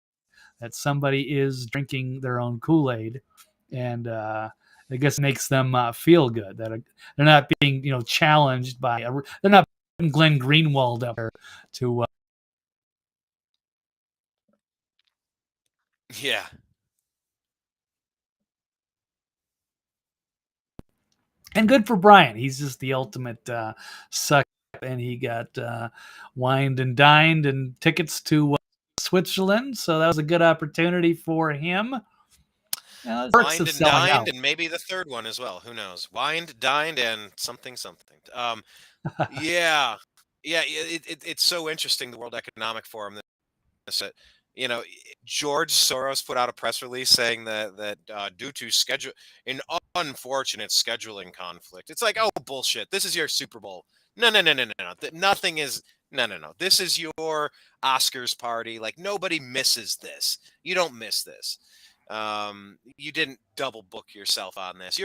somebody is drinking their own Kool-Aid, and I guess it makes them feel good that they're not being challenged by they're not Glenn Greenwald up there to Yeah. And good for Brian. He's just the ultimate suck. And he got wined and dined and tickets to Switzerland. So that was a good opportunity for him. Perks Wined of and selling dined, out. and maybe the third one as well. Who knows? Wined, dined, and something, something. Yeah, yeah. It's so interesting. The World Economic Forum. That you know, George Soros put out a press release saying that due to schedule an unfortunate scheduling conflict. It's like, oh bullshit. This is your Super Bowl. No, no, no, no, no, no. Nothing is. No, no, no. This is your Oscars party. Like nobody misses this. You don't miss this. You didn't double book yourself on this.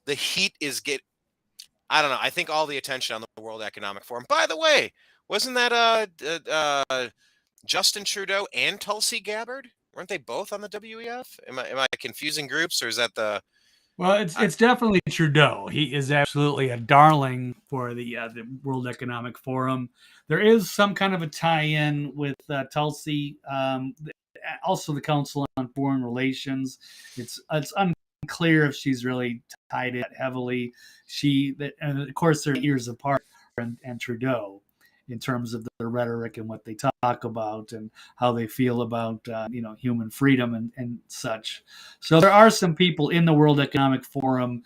The heat is get. I don't know. I think all the attention on the World Economic Forum. By the way, wasn't that Justin Trudeau and Tulsi Gabbard? Weren't they both on the WEF? Am I confusing groups, or is that the? Well, it's I, it's definitely Trudeau. He is absolutely a darling for the World Economic Forum. There is some kind of a tie-in with Tulsi, also the Council on Foreign Relations. It's unclear if she's really tied in heavily. And of course they're years apart, and Trudeau in terms of their rhetoric and what they talk about and how they feel about human freedom and such. So there are some people in the World Economic Forum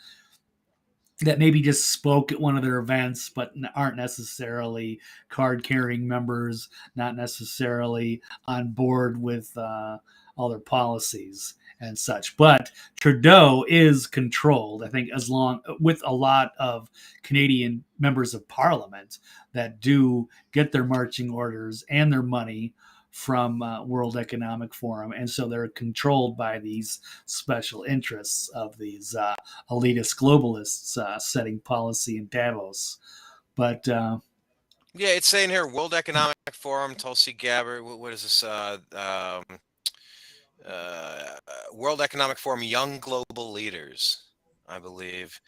that maybe just spoke at one of their events, but aren't necessarily card carrying members, not necessarily on board with all their policies and such. But Trudeau is controlled, I think, as long with a lot of Canadian members of parliament that do get their marching orders and their money from World Economic Forum, and so they're controlled by these special interests of these elitist globalists setting policy in Davos. But yeah, it's saying here World Economic Forum, Tulsi Gabbard. What is this? Uh, World Economic Forum, Young Global Leaders, I believe.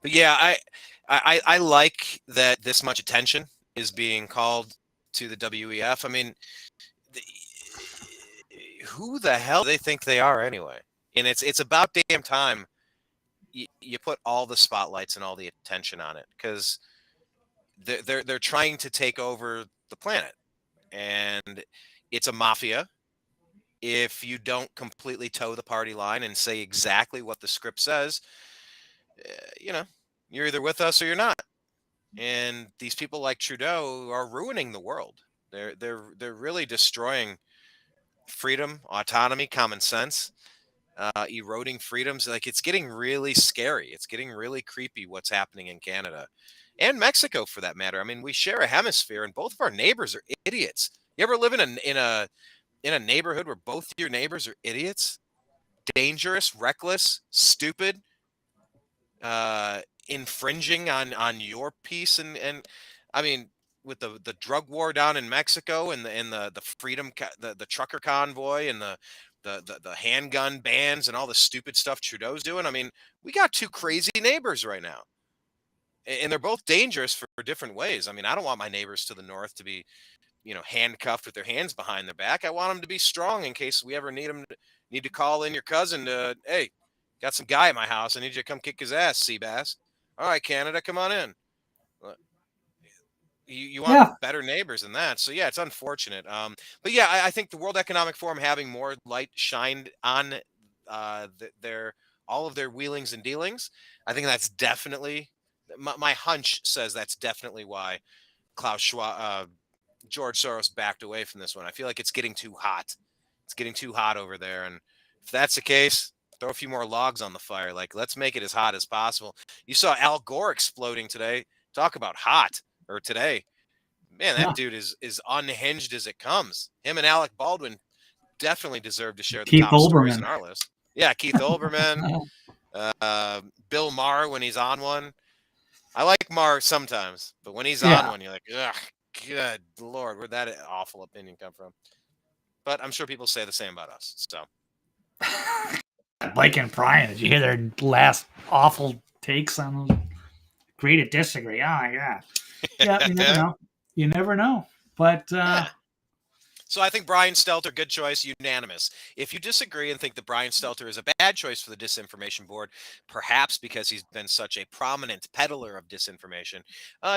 But yeah, I like that this much attention is being called to the WEF. I mean, the, who the hell do they think they are anyway? And it's about damn time you put all the spotlights and all the attention on it because they're trying to take over the planet, and it's a mafia. If you don't completely toe the party line and say exactly what the script says, you know, you're either with us or you're not. And these people like Trudeau are ruining the world. They're really destroying freedom, autonomy, common sense, eroding freedoms. Like it's getting really scary. It's getting really creepy what's happening in Canada and Mexico, for that matter. I mean, we share a hemisphere, and both of our neighbors are idiots. You ever live in a neighborhood where both your neighbors are idiots, dangerous, reckless, stupid, infringing on your peace and I mean with the drug war down in Mexico and the freedom the trucker convoy and the handgun bans and all the stupid stuff Trudeau's doing. I mean, we got two crazy neighbors right now. And they're both dangerous for different ways. I mean, I don't want my neighbors to the north to be, handcuffed with their hands behind their back. I want them to be strong in case we ever need to call in your cousin to, hey, got some guy at my house. I need you to come kick his ass, Seabass. All right, Canada, come on in. You want yeah, better neighbors than that. So yeah, it's unfortunate. But yeah, I think the World Economic Forum having more light shined on their all of their wheelings and dealings. I think that's definitely my hunch says that's definitely why Klaus Schwab, George Soros backed away from this one. I feel like it's getting too hot. It's getting too hot over there. And if that's the case, throw a few more logs on the fire. Like, let's make it as hot as possible. You saw Al Gore exploding today. Talk about hot or today. Man, that yeah. dude is unhinged as it comes. Him and Alec Baldwin definitely deserve to share the Keith top stories Olbermann. in our list. Yeah, Keith Olbermann, Bill Maher when he's on one. I like Maher sometimes, but when he's on Yeah. one, you're like, ugh, good Lord, where'd that awful opinion come from? But I'm sure people say the same about us. So, Blake and Brian, did you hear their last awful takes on those? Agree to disagree. Oh my god. Yeah, you never know. You never know. But yeah, So I think Brian Stelter, good choice, unanimous. If you disagree and think that Brian Stelter is a bad choice for the disinformation board, perhaps because he's been such a prominent peddler of disinformation,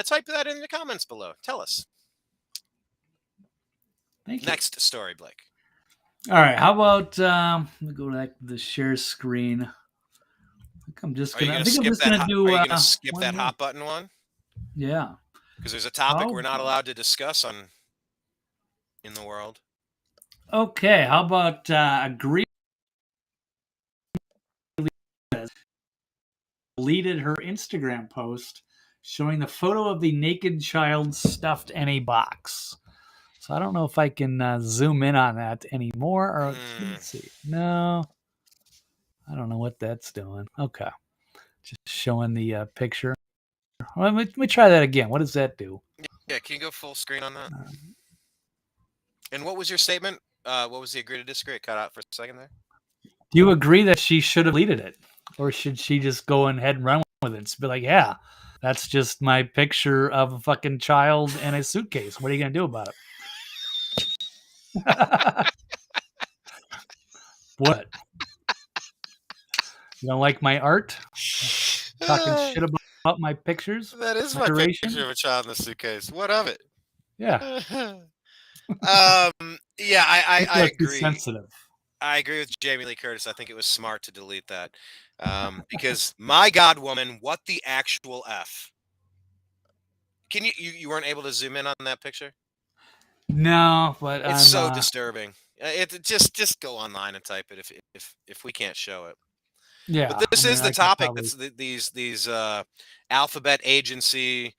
type that in the comments below. Tell us. Thank you. Next story, Blake. All right. How about let me go back to the share screen. I think I'm just Are you gonna. I going to think I'm skip just that? gonna do Are you going to skip one that more. hot button one? Yeah. Because there's a topic we're not allowed to discuss on in the world. Okay. How about agree? Deleted her Instagram post showing the photo of the naked child stuffed in a box. So I don't know if I can zoom in on that anymore. Or let's see. No, I don't know what that's doing. Okay, just showing the picture. Well, let me try that again. What does that do? Yeah, can you go full screen on that? And what was your statement? What was the agree to disagree? It cut out for a second there. Do you agree that she should have deleted it, or should she just go ahead and run with it? And be like, yeah, that's just my picture of a fucking child in a suitcase. What are you gonna do about it? What? You don't like my art? Talking shit about my pictures? That is My my duration? picture of a child in the suitcase. What of it? Yeah. Yeah, I People are too agree. sensitive. I agree with Jamie Lee Curtis. I think it was smart to delete that. Because my God, woman, what the actual F? Can you weren't able to zoom in on that picture? No, but It's I'm so disturbing. It just go online and type it if we can't show it. But yeah, I this mean is the I could topic. probably That's these alphabet agency.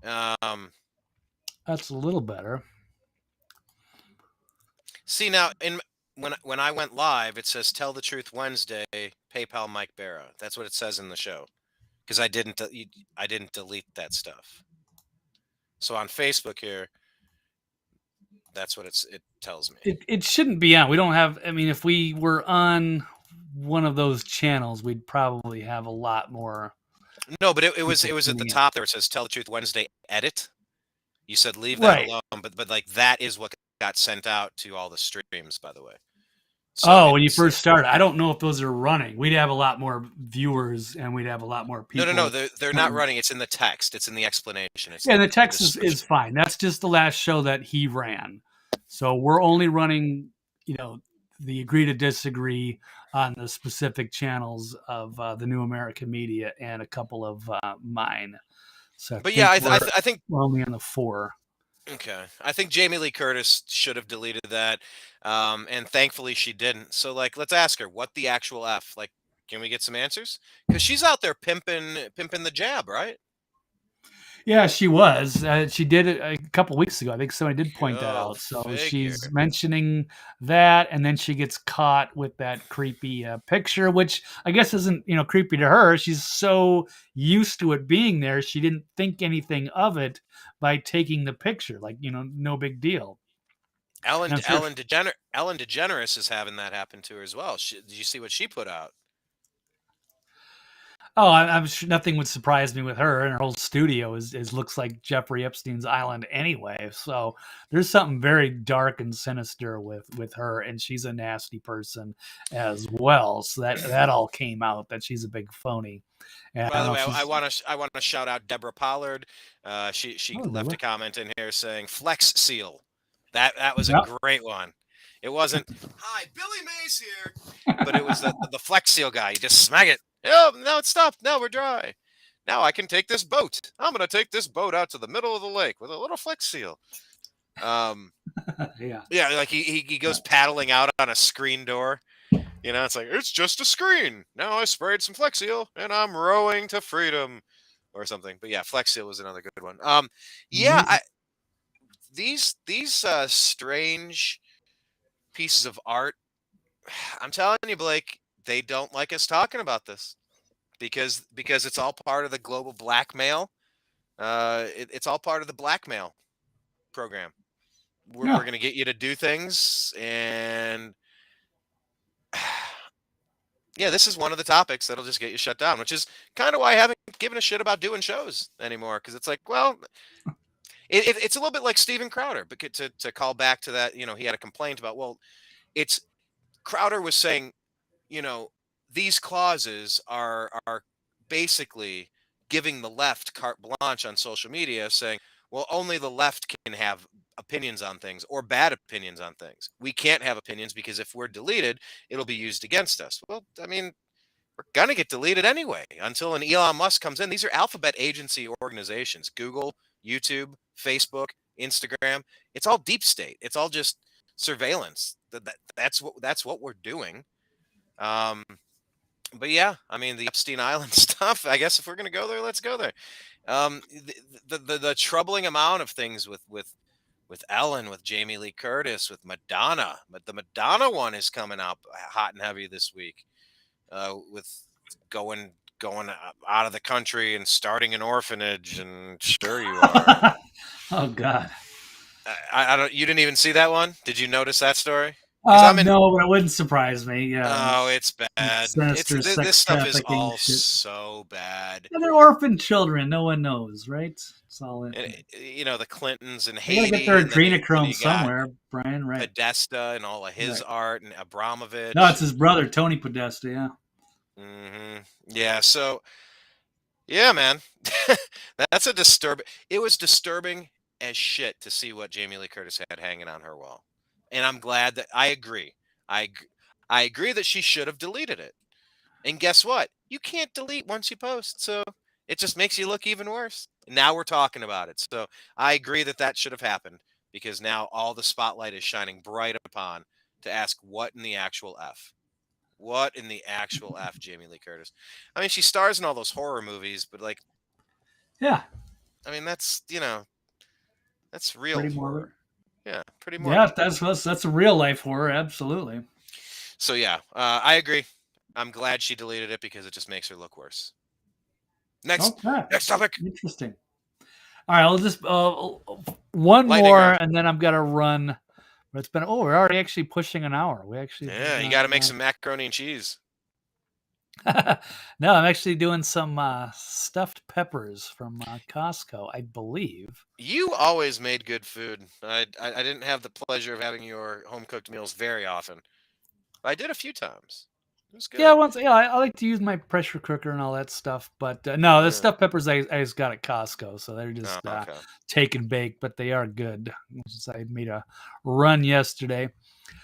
that's a little better. See now, when I went live, it says "Tell the Truth Wednesday." PayPal Mike Barra. That's what it says in the show because I didn't delete that stuff. So on Facebook here, that's what it tells me. It shouldn't be on. We don't have I mean if we were on one of those channels, we'd probably have a lot more No, but it was people it was at the tuning in. top there. It says "Tell the Truth Wednesday." Edit. You said leave that Right. alone, but like that is what got sent out to all the streams, by the way. So Oh, when you it's first started, I don't know if those are running. We'd have a lot more viewers and we'd have a lot more no, people. they're not running. It's in the text. It's in the explanation. It's Yeah, in the the text is description. fine. That's just the last show that he ran. So we're only running, the agree to disagree on the specific channels of the New American Media and a couple of mine. So I But yeah, think I think we're only on the four. okay. I think Jamie Lee Curtis should have deleted that, and thankfully she didn't. So like, let's ask her what the actual F. Like, can we get some answers? Because she's out there pimping the jab, right? Yeah, she was. She did it a couple weeks ago. I think somebody did point that Go out. So figure. she's mentioning that, and then she gets caught with that creepy picture, which I guess isn't creepy to her. She's so used to it being there, she didn't think anything of it by taking the picture. Like no big deal. And I'm sure Ellen DeGeneres is having that happen to her as well. Did you see what she put out? Oh, I'm sure nothing would surprise me with her, and her whole studio is looks like Jeffrey Epstein's island anyway. So there's something very dark and sinister with her, and she's a nasty person as well. So that all came out that she's a big phony. And I By don't the know way, if she's I want to shout out Deborah Pollard. She oh left Deborah. a comment in here saying "Flex Seal." That was a Yeah. great one. It wasn't "Hi, Billy Mays here," but it was the Flex Seal guy. You just smack it. Oh, no, it stopped. Now we're dry. Now I can take this boat. I'm gonna take this boat out to the middle of the lake with a little Flex Seal. Um, Yeah. yeah, like he goes paddling out on a screen door. It's like, it's just a screen. Now I sprayed some Flex Seal and I'm rowing to freedom or something. But yeah, Flex Seal was another good one. Yeah, Me- these strange pieces of art, I'm telling you, Blake, they don't like us talking about this because it's all part of the global blackmail. It's all part of the blackmail program. We're Yeah. going to get you to do things, and yeah, this is one of the topics that'll just get you shut down, which is kind of why I haven't given a shit about doing shows anymore. Because it's like, well, It's a little bit like Steven Crowder, but to call back to that, he had a complaint about, well, it's Crowder was saying, you know, these clauses are basically giving the left carte blanche on social media, saying, well, only the left can have opinions on things or bad opinions on things. We can't have opinions because if we're deleted, it'll be used against us. Well, I mean, we're going to get deleted anyway until an Elon Musk comes in. These are alphabet agency organizations: Google, YouTube, Facebook, Instagram. It's all deep state. It's all just surveillance. That's what we're doing. Um, but yeah, I mean, the Epstein Island stuff. I guess if we're gonna go there, let's go there. The troubling amount of things with Ellen, with Jamie Lee Curtis, with Madonna, but the Madonna one is coming up hot and heavy this week. With going out of the country and starting an orphanage, and sure you are. Oh God. I don't. You didn't even see that one? Did you notice that story? Because I'm in. No, but it wouldn't surprise me. Yeah, Oh, it's bad. sinister This sex stuff is trafficking all shit. so bad. Yeah, they're orphan children. No one knows, right? It's all in. And, the Clintons and They gotta get Haiti, their and then adrenochrome you got somewhere, Brian. Right? Podesta and all of his Right. art, and No, Abramovich, it's his brother, Tony Podesta. Yeah. yeah. So yeah, man, that's a disturb. It was disturbing as shit to see what Jamie Lee Curtis had hanging on her wall, and I'm glad that I agree. I agree that she should have deleted it. And guess what? You can't delete once you post, so it just makes you look even worse. Now we're talking about it. So I agree that that should have happened, because now all the spotlight is shining bright upon to ask, what in the actual F? What in the actual F, Jamie Lee Curtis? I mean, she stars in all those horror movies, but like, Yeah. I mean, that's real Pretty morbid. horror. Yeah, pretty Yeah, morbid. that's a real life horror. Absolutely. So yeah, I agree. I'm glad she deleted it because it just makes her look worse. Next topic. Interesting. All right, I'll just one Lightning more, round. and then I've got to run. But it's been we're already actually pushing an hour. We actually Yeah, you got to make some macaroni and cheese. No, I'm actually doing some stuffed peppers from Costco, I believe. You always made good food. I didn't have the pleasure of having your home cooked meals very often. I did a few times. It was good. Yeah, I like to use my pressure cooker and all that stuff, but no, the Yeah. stuffed peppers I just got at Costco, so they're just Oh, okay. take and bake, but they are good. I made a run yesterday.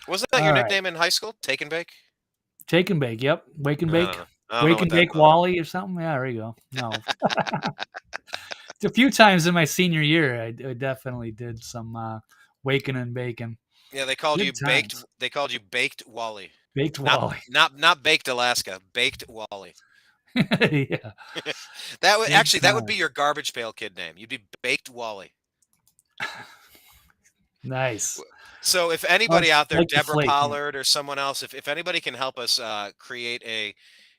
Wasn't that All your right, nickname in high school? Take and bake? take and bake. Yep, wake and I don't bake, know. I don't know wake what and that bake was. Wally or something. Yeah, there you go. No, a few times in my senior year, I definitely did some waking and baking. Yeah, they called you Good baked. times. They called you Baked Wally. Baked Not Wally. not Baked Alaska. Baked Wally. Yeah. Good That would time. be your garbage pail kid name. You'd be Baked Wally. Nice. So if Oh, anybody it's out there, like the Deborah flake. Yeah. Pollard or someone else, if anybody can help us create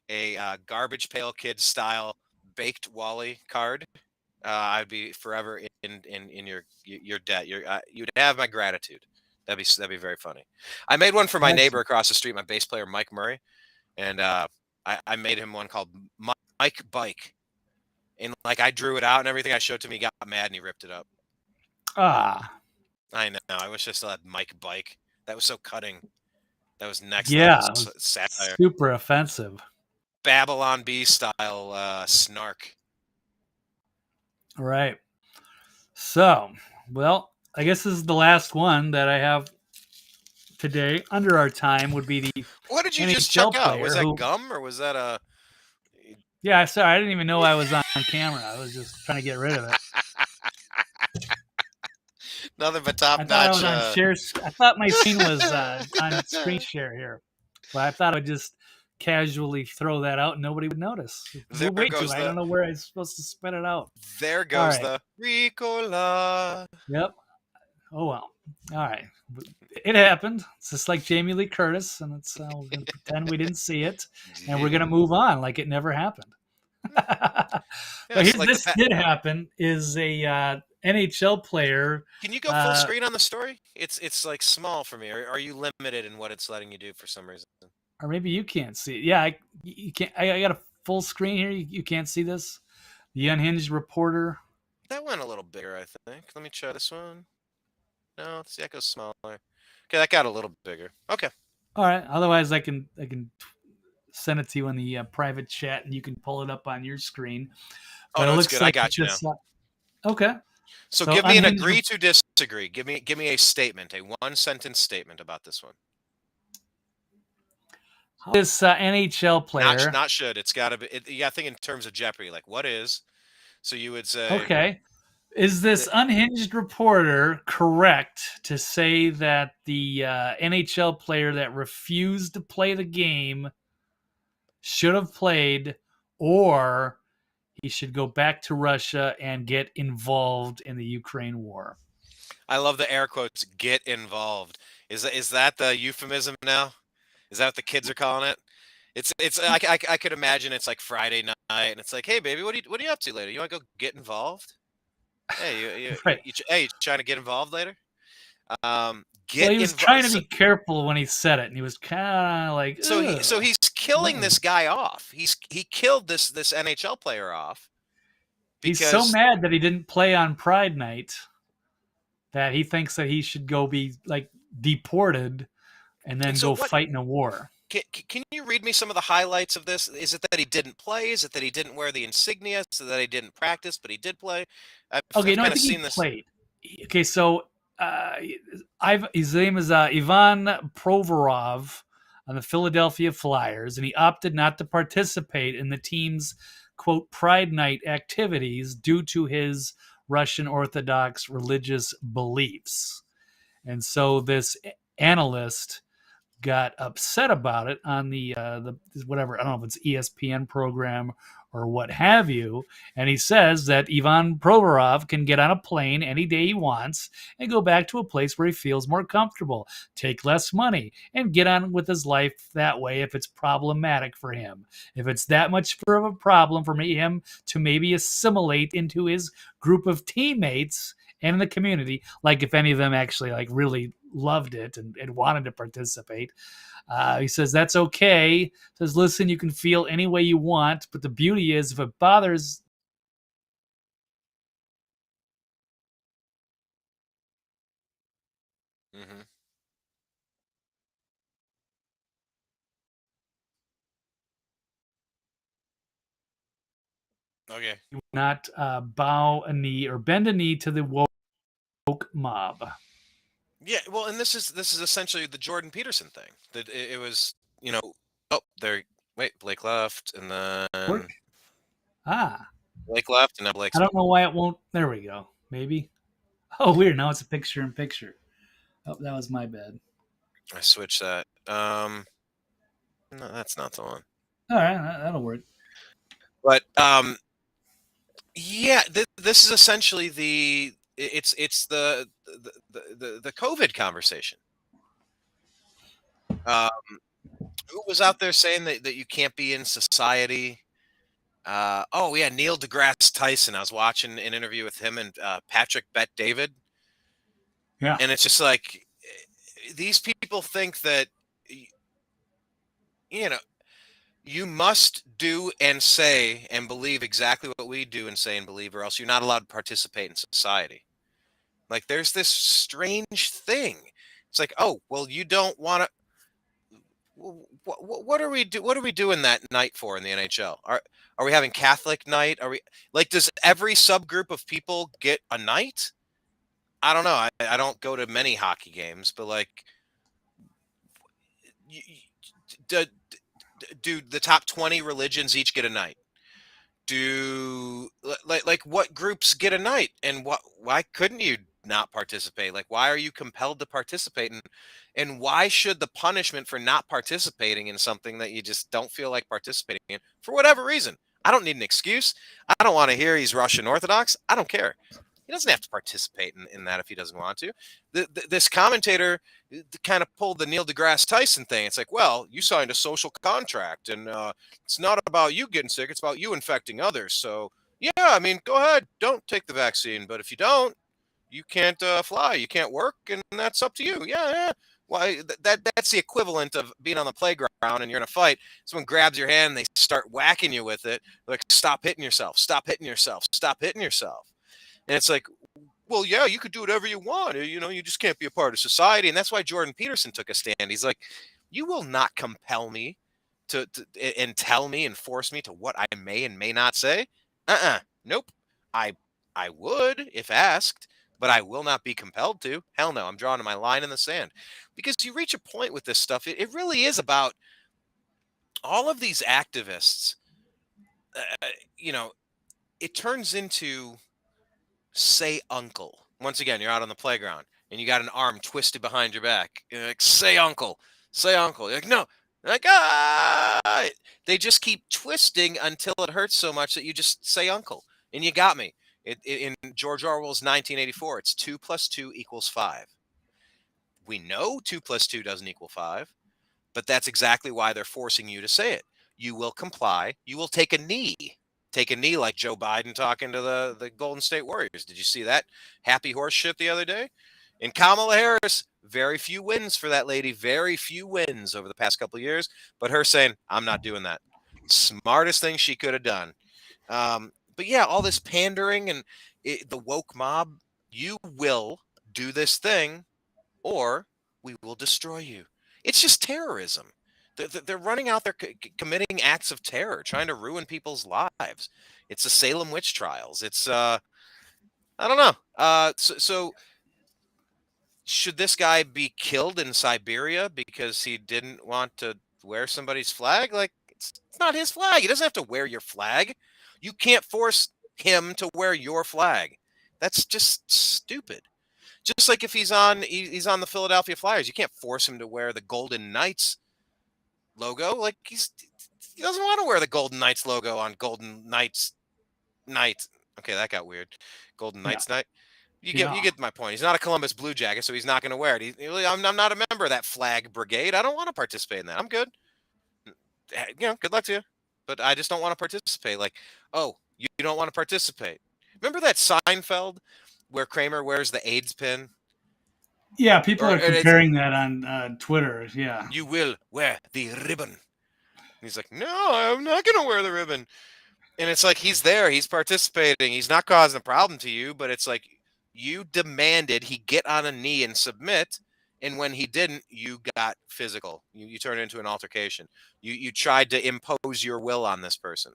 a garbage pail kid style baked Wally card, I'd be forever in your debt. You'd have my gratitude. That'd be very funny. I made one for my neighbor Excellent. across the street, my bass player Mike Murray, and I made him one called Mike Bike, and like I drew it out and everything. I showed it to him. He got mad and he ripped it up. Ah, I know. I wish I still had Mike Bike. That was so cutting. That was next level yeah, it was satire. super offensive. Babylon Bee style snark. All right. So, well, I guess this is the last one that I have today. Under our time would be the What did you just NHL chuck out? Was player that who. gum or was that a? Yeah, sorry, I didn't even know I was on camera. I was just trying to get rid of it. Nothing but I top thought I notch. was on share. I thought my screen was on screen share here, but I thought I would just casually throw that out and nobody would notice. There Wait goes I don't know where I'm supposed to spit it out. There All goes right. the Ricola. Yep. Oh well. All right. It happened. It's just like Jamie Lee Curtis, and it's we're gonna pretend we didn't see it, and we're gonna move on like it never happened. But Yes, here, this did happen. Is a NHL player. Can you go full screen on the story? It's like small for me. Are you limited in what it's letting you do for some reason? Or maybe you can't see it. Yeah, you can't. I got a full screen here. You can't see this. The unhinged reporter That went a little bigger, I think. Let me try this one. No, see, that goes smaller. Okay, that got a little bigger. Okay. All right. Otherwise, I can send it to you in the private chat, and you can pull it up on your screen. Oh But it no, it's looks good. I like got you now. this. Okay. So So give me an unhinged. agree to disagree. Give me a statement, a one sentence statement about this one. This NHL player. Not should. It's got to be. You got to think in terms of Jeopardy. Like what is? So you would say Okay. Is that. this unhinged reporter correct to say that the NHL player that refused to play the game should have played, or he should go back to Russia and get involved in the Ukraine war? I love the air quotes. Get involved. Is that the euphemism now? Is that what the kids are calling it? It's. I could imagine it's like Friday night, and it's like, hey baby, what are you up to later? You want to go get involved? Hey, Right. hey, you trying to get involved later? Well, Get he was involved. trying to be careful when he said it, and he was kind of like, So "Ugh, he's killing why?" this guy off. He killed this NHL player off He's so because mad that he didn't play on Pride Night that he thinks that he should go be like deported and and then so go what fight in a war. can you read me some of the highlights of this? Is it that he didn't play? Is it that he didn't wear the insignia? Is it that he didn't practice but he did play? Okay, I've no, I kind of think he seen this. played. Okay, so uh, his name is Ivan Provorov on the Philadelphia Flyers, and he opted not to participate in the team's quote Pride Night activities due to his Russian Orthodox religious beliefs. And so this analyst got upset about it on the whatever, I don't know if it's ESPN program or what have you, and he says that Ivan Provorov can get on a plane any day he wants and go back to a place where he feels more comfortable, take less money, and get on with his life that way if it's problematic for him. If it's that much of a problem for him to maybe assimilate into his group of teammates and in the community, like if any of them actually like really loved it and wanted to participate. He says that's okay. He says, listen, you can feel any way you want, but the beauty is if it bothers. Hmm. Okay. Not bow a knee or bend a knee to the woke mob. Yeah. Well, and this is essentially the Jordan Peterson thing. That it was, you know. Oh, there. Wait, Blake left, and then Work. Ah, Blake left, and now I Blake's back. don't know why it won't. There we go. Maybe. Oh, weird. Now it's a picture in picture. Oh, that was my bad. I switched that. No, that's not the one. All right, that'll work. But yeah, this is essentially it's the COVID conversation. Um, who was out there saying that you can't be in society? Oh yeah, Neil deGrasse Tyson. I was watching an interview with him and Patrick Bet David, Yeah. and it's just like these people think that you know you must do and say and believe exactly what we do and say and believe, or else you're not allowed to participate in society. Like there's this strange thing. It's like, oh, well, you don't want to. What are we do? What are we doing that night for in the NHL? Are we having Catholic night? Are we like? Does every subgroup of people get a night? I don't know. I don't go to many hockey games, but like, do, do the top 20 religions each get a night? Do like what groups get a night, and why couldn't you not participate? Like why are you compelled to participate, and why should the punishment for not participating in something that you just don't feel like participating in for whatever reason? I don't need an excuse. I don't want to hear he's Russian Orthodox. I don't care. He doesn't have to participate in that if he doesn't want to. This commentator kind of pulled the Neil deGrasse Tyson thing. It's like, well, you signed a social contract, and it's not about you getting sick. It's about you infecting others. So, yeah, I mean, go ahead. Don't take the vaccine. But if you don't, you can't fly. You can't work, and that's up to you. Yeah, yeah. Why that's the equivalent of being on the playground and you're in a fight. Someone grabs your hand, and they start whacking you with it. Like, stop hitting yourself. Stop hitting yourself. Stop hitting yourself. And it's like, well, yeah, you could do whatever you want. You know, you just can't be a part of society. And that's why Jordan Peterson took a stand. He's like, you will not compel me and tell me and force me to what I may and may not say. Nope. I I would if asked, but I will not be compelled to. Hell no. I'm drawing my line in the sand. Because you reach a point with this stuff, it really is about all of these activists. Uh, you know, it turns into say uncle. Once again, you're out on the playground and you got an arm twisted behind your back. You're like, say uncle, say uncle. You're like, no. They're like, ah. They just keep twisting until it hurts so much that you just say uncle. And you got me. In George Orwell's 1984, it's 2 plus 2 equals 5. We know 2 plus 2 doesn't equal 5, but that's exactly why they're forcing you to say it. You will comply. You will take a knee. Take a knee like Joe Biden talking to the Golden State Warriors. Did you see that happy horse shit the other day? And Kamala Harris, very few wins for that lady. Very few wins over the past couple of years. But her saying, I'm not doing that. Smartest thing she could have done. But yeah, all this pandering and the woke mob, you will do this thing or we will destroy you. It's just terrorism. They're running out there committing acts of terror, trying to ruin people's lives. It's the Salem witch trials. It's I don't know. So should this guy be killed in Siberia because he didn't want to wear somebody's flag? Like it's not his flag. He doesn't have to wear your flag. You can't force him to wear your flag. That's just stupid. Just like if he's on the Philadelphia Flyers, you can't force him to wear the Golden Knights logo. Like he doesn't want to wear the Golden Knights logo on Golden Knights night. Okay, that got weird. Golden Yeah, Knights night. You yeah, get my point. He's not a Columbus Blue Jacket, so he's not going to wear it. I'm not a member of that flag brigade. I don't want to participate in that. I'm good. You know, good luck to you. But I just don't want to participate. Like, oh, you don't want to participate. Remember that Seinfeld where Kramer wears the AIDS pin? yeah. People Or are it's comparing that on Twitter. Yeah, you will wear the ribbon. He's like, no, I'm not going to wear the ribbon. And it's like, he's there. He's participating. He's not causing a problem to you, but it's like you demanded he get on a knee and submit. And when he didn't, you got physical. You turned into an altercation. You tried to impose your will on this person.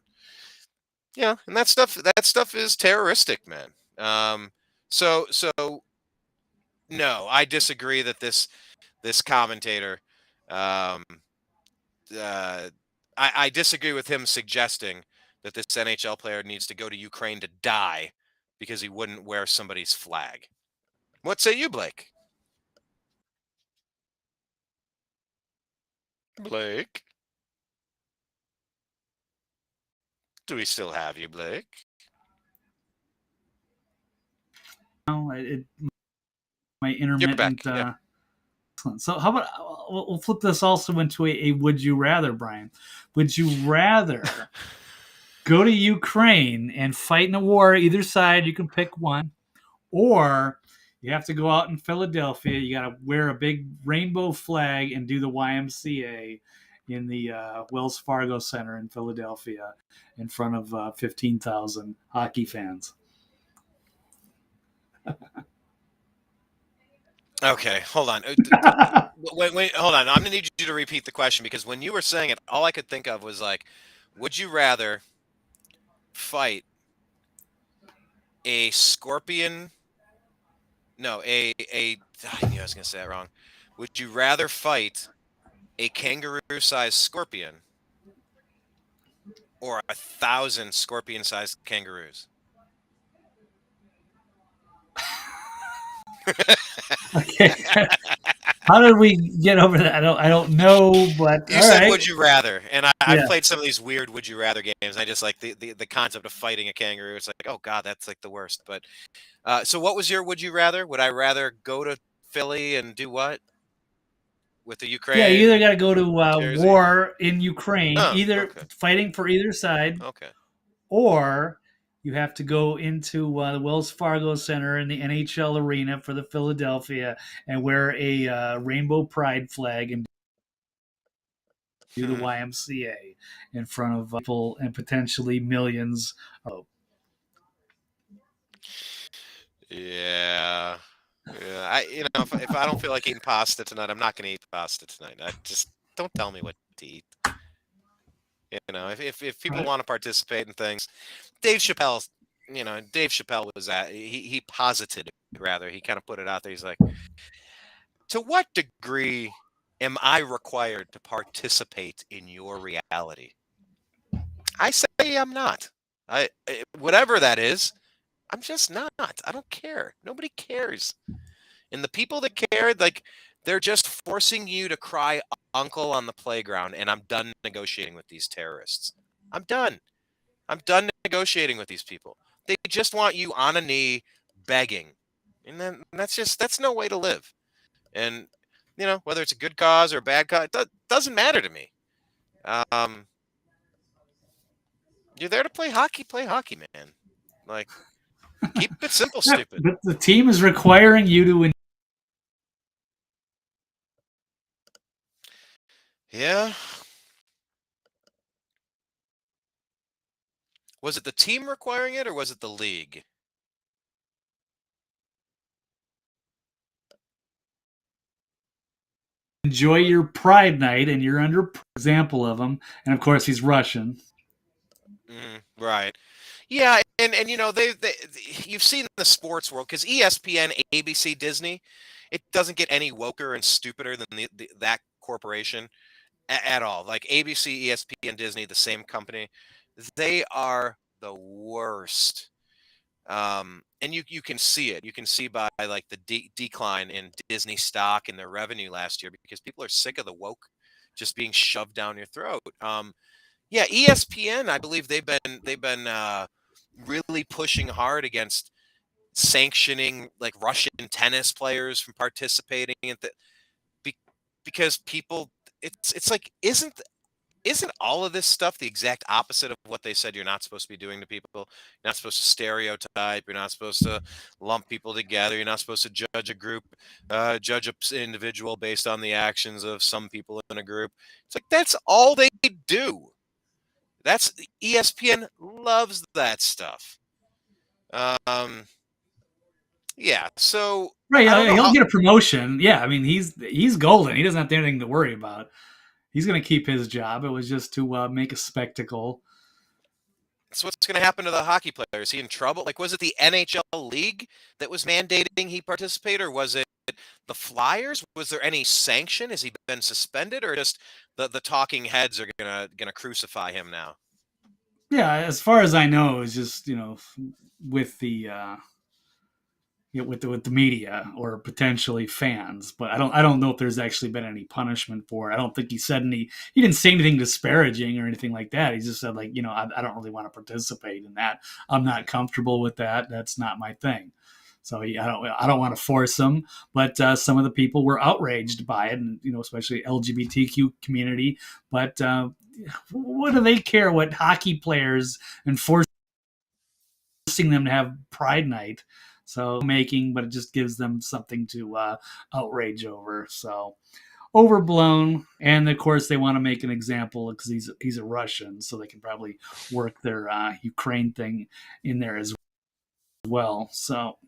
Yeah. And that stuff is terroristic, man. So no, I disagree that this commentator, um, uh, I disagree with him suggesting that this NHL player needs to go to Ukraine to die because he wouldn't wear somebody's flag. What say you, Blake? Blake? Do we still have you, Blake? no, my You're back. intermittent. Yeah. So how about we'll flip this also into a would you rather, Brian? Would you rather go to Ukraine and fight in a war, either side? You can pick one, or you have to go out in Philadelphia. You got to wear a big rainbow flag and do the YMCA in the Wells Fargo Center in Philadelphia in front of 15,000 hockey fans. Okay, hold on. Wait, hold on. I'm gonna need you to repeat the question because when you were saying it, all I could think of was like, would you rather fight a scorpion? No, I knew I was gonna say that wrong. Would you rather fight a kangaroo-sized scorpion or 1,000 scorpion-sized kangaroos? Okay. How did we get over that? I don't know, but You all said right. would you rather, and I've Yeah. played some of these weird would you rather games. I just like the concept of fighting a kangaroo. It's like, oh god, that's like the worst. But so what was your would you rather? Would I rather go to Philly and do what with the Yeah, you either Ukraine got to go to jersey? war in Ukraine, Oh, either okay, fighting for either side, okay. or you have to go into the Wells Fargo Center in the NHL arena for the Philadelphia and wear a rainbow pride flag and do the Hmm. YMCA in front of people and potentially millions. Yeah. Yeah. If I don't feel like eating pasta tonight, I'm not going to eat pasta tonight. I just don't tell me what to eat. If people Right. want to participate in things, Dave Chappelle, Dave Chappelle was at he posited it, rather. He kind of put it out there. He's like, to what degree am I required to participate in your reality? I say I'm not. Whatever that is, I'm just not. I don't care. Nobody cares. And the people that care, like, they're just forcing you to cry uncle on the playground, and I'm done negotiating with these terrorists. I'm done. I'm done negotiating with these people. They just want you on a knee begging. And then that's no way to live. And whether it's a good cause or a bad cause, it doesn't matter to me. Um, you're there to play hockey, man. Like, keep it simple, Yeah, stupid. but the team is requiring you to Yeah. Was it the team requiring it or was it the league? enjoy your Pride Night, and you're under example of him. And of course, he's Russian. Right. Yeah, and they you've seen the sports world because ESPN, ABC, Disney, it doesn't get any woker and stupider than that corporation at all. Like ABC, ESPN, Disney, the same company, they are the worst. And you can see it. You can see by like the decline in Disney stock and their revenue last year because people are sick of the woke just being shoved down your throat. Yeah, ESPN, I believe they've been really pushing hard against sanctioning like Russian tennis players from participating in be, because people it's like isn't all of this stuff the exact opposite of what they said you're not supposed to be doing to people? You're not supposed to stereotype. You're not supposed to lump people together. You're not supposed to judge a group, judge an individual based on the actions of some people in a group. It's like that's all they do. That's ESPN loves that stuff. Um, yeah. So Right, I don't know. he'll get a promotion. Yeah, I mean he's golden. He doesn't have anything to worry about. He's going to keep his job. It was just to make a spectacle. So what's going to happen to the hockey player? Is he in trouble? Like, was it the NHL league that was mandating he participate, or was it the Flyers? Was there any sanction? Has he been suspended, or just the talking heads are gonna crucify him now? Yeah, as far as I know, it's just with the with the media or potentially fans, but I don't know if there's actually been any punishment for it. I don't think he didn't say anything disparaging or anything like that. He just said like I don't really want to participate in that. I'm not comfortable with that. That's not my thing. So I don't want to force him, but some of the people were outraged by it, and especially LGBTQ community. But what do they care what hockey players and forcing them to have Pride Night? So making, but it just gives them something to outrage over. So overblown, and of course they want to make an example because he's a Russian, so they can probably work their Ukraine thing in there as well. So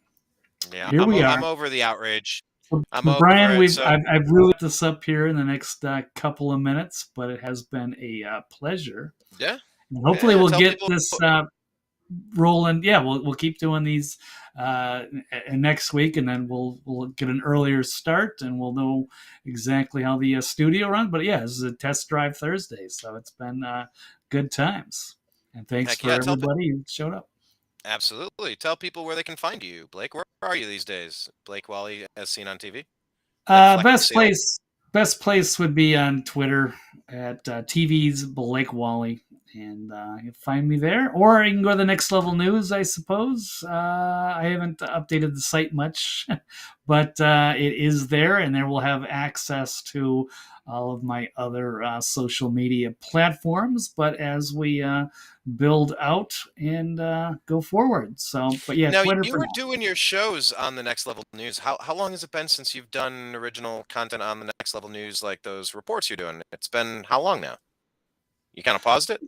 Yeah, here we I'm are. over the outrage. So, I'm so over Brian, it. So I've really this up here in the next couple of minutes, but it has been a pleasure. yeah, And hopefully, yeah. we'll Tell get people. this rolling. Yeah, we'll keep doing these next week, and then we'll get an earlier start, and we'll know exactly how the studio runs. But yeah, this is a test drive Thursday, so it's been good times. And thanks Heck yeah, for everybody who showed up. absolutely. Tell people where they can find you, Blake. Where are you these days, Blake Wally, as seen on TV? Like Uh, Flex best Seal. place, best place would be on Twitter at TV's Blake Wally, and you'll find me there. Or you can go to the Next Level News, I suppose. I haven't updated the site much, but it is there, and there will have access to all of my other social media platforms. But as we build out and go forward, so but yeah, Now, Twitter you for were now. doing your shows on the Next Level News. How long has it been since you've done original content on the Next Level News, like those reports you're doing? It's been how long now? You kind of paused it?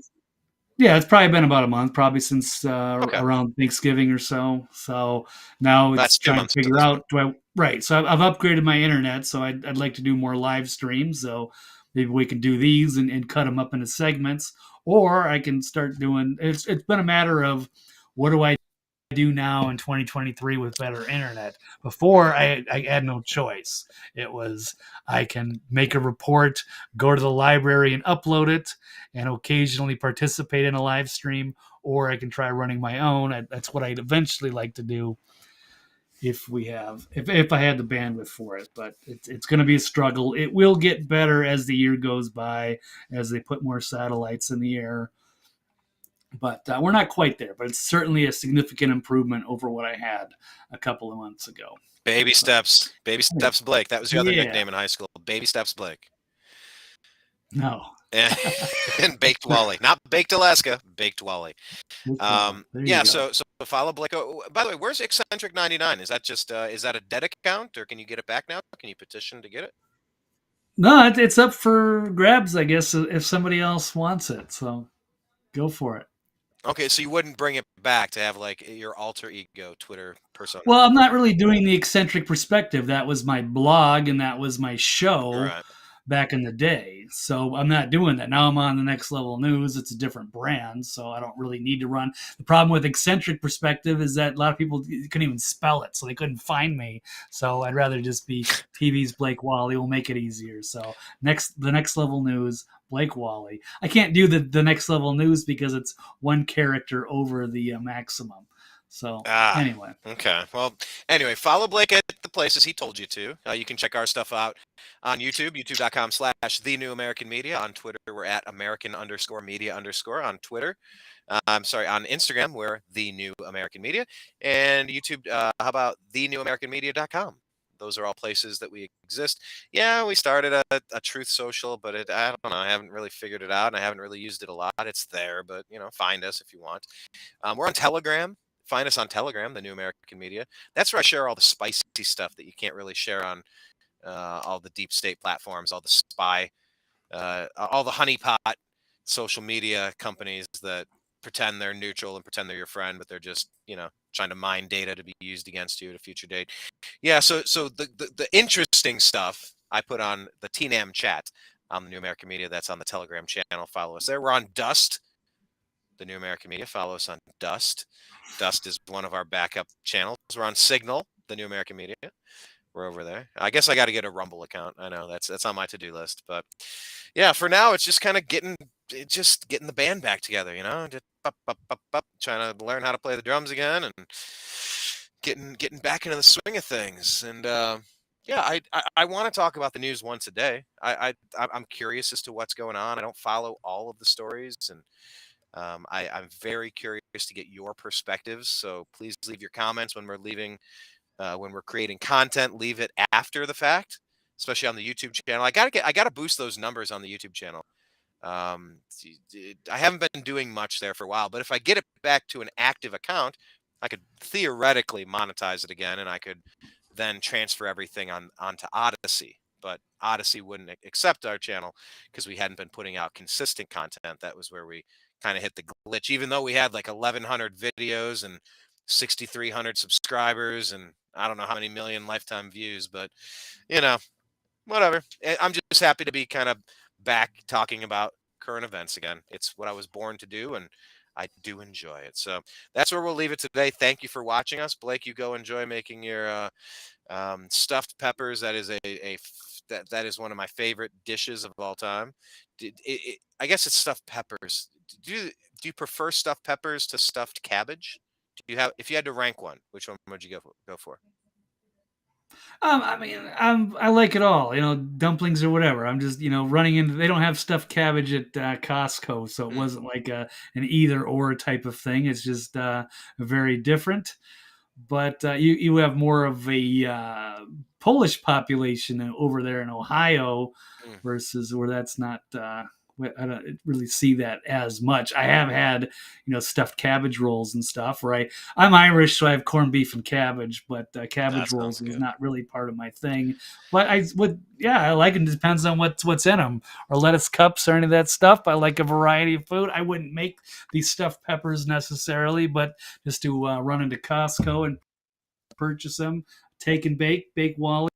Yeah, it's probably been about a month, probably since Okay, around Thanksgiving or so. So now it's that's two trying to months at figure this point. out, do I, right. So I've upgraded my internet. So I'd like to do more live streams. So maybe we can do these and cut them up into segments, or I can start doing, it's been a matter of what do I do now in 2023 with better internet. Before Hmm. I had no choice. It was I can make a report, go to the library and upload it, and occasionally participate in a live stream, or I can try running my own. That's what I'd eventually like to do if I had the bandwidth for it. But it's going to be a struggle. It will get better as the year goes by, as they put more satellites in the air, but we're not quite there. But it's certainly a significant improvement over what I had a couple of months ago. So Baby anyway, Steps Blake. That was your other yeah, nickname in high school. Baby Steps Blake. no, And, and Baked Wally, not Baked Alaska, Baked Wally. there you Yeah, go. so follow Blake. Oh, by the way, where's Eccentric 99? Is that just is that a dead account, or can you get it back now? Can you petition to get it? No, it's up for grabs, I guess, if somebody else wants it. So go for it. Okay, so you wouldn't bring it back to have like your alter ego Twitter persona. Well, I'm not really doing the eccentric perspective. That was my blog and that was my show Right. back in the day. So I'm not doing that. Now I'm on the next level news. It's a different brand. So I don't really need to run. The problem with eccentric perspective is that a lot of people couldn't even spell it. So they couldn't find me. So I'd rather just be TV's Blake Wally. Will make it easier. So the next level news, Blake Wally. I can't do the next level news because it's one character over the maximum. So Ah, anyway, okay. Well, anyway, follow Blake at the places he told you to. You can check our stuff out on YouTube, youtube.com/slash The New American Media. On Twitter, we're at American underscore media underscore on Twitter. I'm sorry, on Instagram, we're The New American Media. And YouTube, how about thenewamericanmedia.com? Those are all places that we exist. Yeah, we started a Truth Social, but I don't know. I haven't really figured it out, and I haven't really used it a lot. It's there, but find us if you want. We're on Telegram. Find us on Telegram, the New American Media. That's where I share all the spicy stuff that you can't really share on all the deep state platforms, all the spy, all the honeypot social media companies that pretend they're neutral and pretend they're your friend, but they're just trying to mine data to be used against you at a future date. Yeah, so the interesting stuff I put on the TNAM chat on the New American Media. That's on the Telegram channel. Follow us there. We're on Dust, the New American Media. Follow us on Dust. Dust is one of our backup channels. We're on Signal, the New American Media. We're over there. I guess I got to get a Rumble account. I know that's on my to-do list, but yeah, for now it's just kind of getting the band back together. Just trying to learn how to play the drums again and getting back into the swing of things. And yeah, I want to talk about the news once a day. I'm curious as to what's going on. I don't follow all of the stories, and I'm very curious to get your perspectives. So please leave your comments when we're creating content. Leave it after the fact, especially on the YouTube channel. I gotta boost those numbers on the YouTube channel. I haven't been doing much there for a while, but if I get it back to an active account, I could theoretically monetize it again, and I could then transfer everything onto Odyssey. But Odyssey wouldn't accept our channel because we hadn't been putting out consistent content. That was where we kind of hit the glitch, even though we had like 1,100 videos and 6,300 subscribers and I don't know how many million lifetime views, but you know, whatever. I'm just happy to be kind of back talking about current events again. It's what I was born to do, and I do enjoy it. So that's where we'll leave it today. Thank you for watching us, Blake. You go enjoy making your stuffed peppers. That is that is one of my favorite dishes of all time. I guess it's stuffed peppers. Do you prefer stuffed peppers to stuffed cabbage? Do you have if you had to rank one, which one would you go for? I mean, I like it all. Dumplings or whatever. I'm just running into. They don't have stuffed cabbage at Costco, so it Hmm. wasn't like an either or type of thing. It's just very different. But you have more of a Polish population over there in Ohio Mm. versus where that's not. I don't really see that as much. I have had, stuffed cabbage rolls and stuff. Right, I'm Irish, so I have corned beef and cabbage, but cabbage That rolls sounds is good. not really part of my thing. But I would, yeah, I like it. It depends on what's in them, or lettuce cups or any of that stuff. I like a variety of food. I wouldn't make these stuffed peppers necessarily, but just to run into Costco and purchase them, take and bake Wally.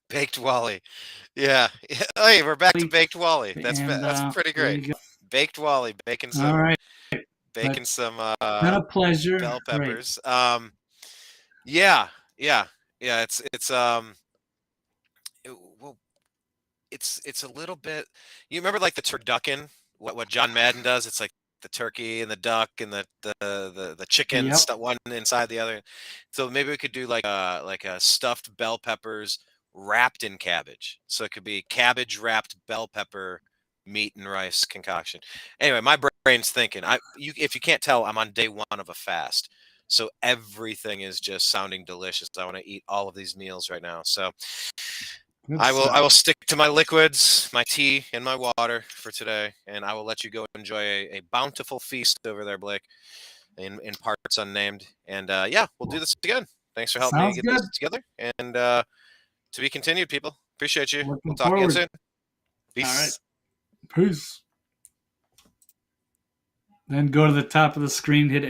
Baked Wally. Yeah. Hey, we're back to Baked Wally. And That's pretty there great. you go. Baked Wally, baking All some right, baking but some been a pleasure. bell Right. peppers. Yeah, yeah, yeah. Well, it's a little bit. You remember like the turducken? What John Madden does? It's like the turkey and the duck and the chicken Yep. stuff one inside the other. So maybe we could do like a stuffed bell peppers wrapped in cabbage. So it could be cabbage wrapped bell pepper meat and rice concoction. Anyway, my brain's thinking. If you can't tell, I'm on day one of a fast. So everything is just sounding delicious. I want to eat all of these meals right now. So Good I will stuff. stick to my liquids, my tea, and my water for today, and I will let you go enjoy a bountiful feast over there, Blake, in parts unnamed. And yeah, we'll do this again. Thanks for helping me Sounds get this good. together. And to be continued, people. Appreciate you. We'll Looking talk again forward. soon. All right. Peace. Peace. Then go to the top of the screen, hit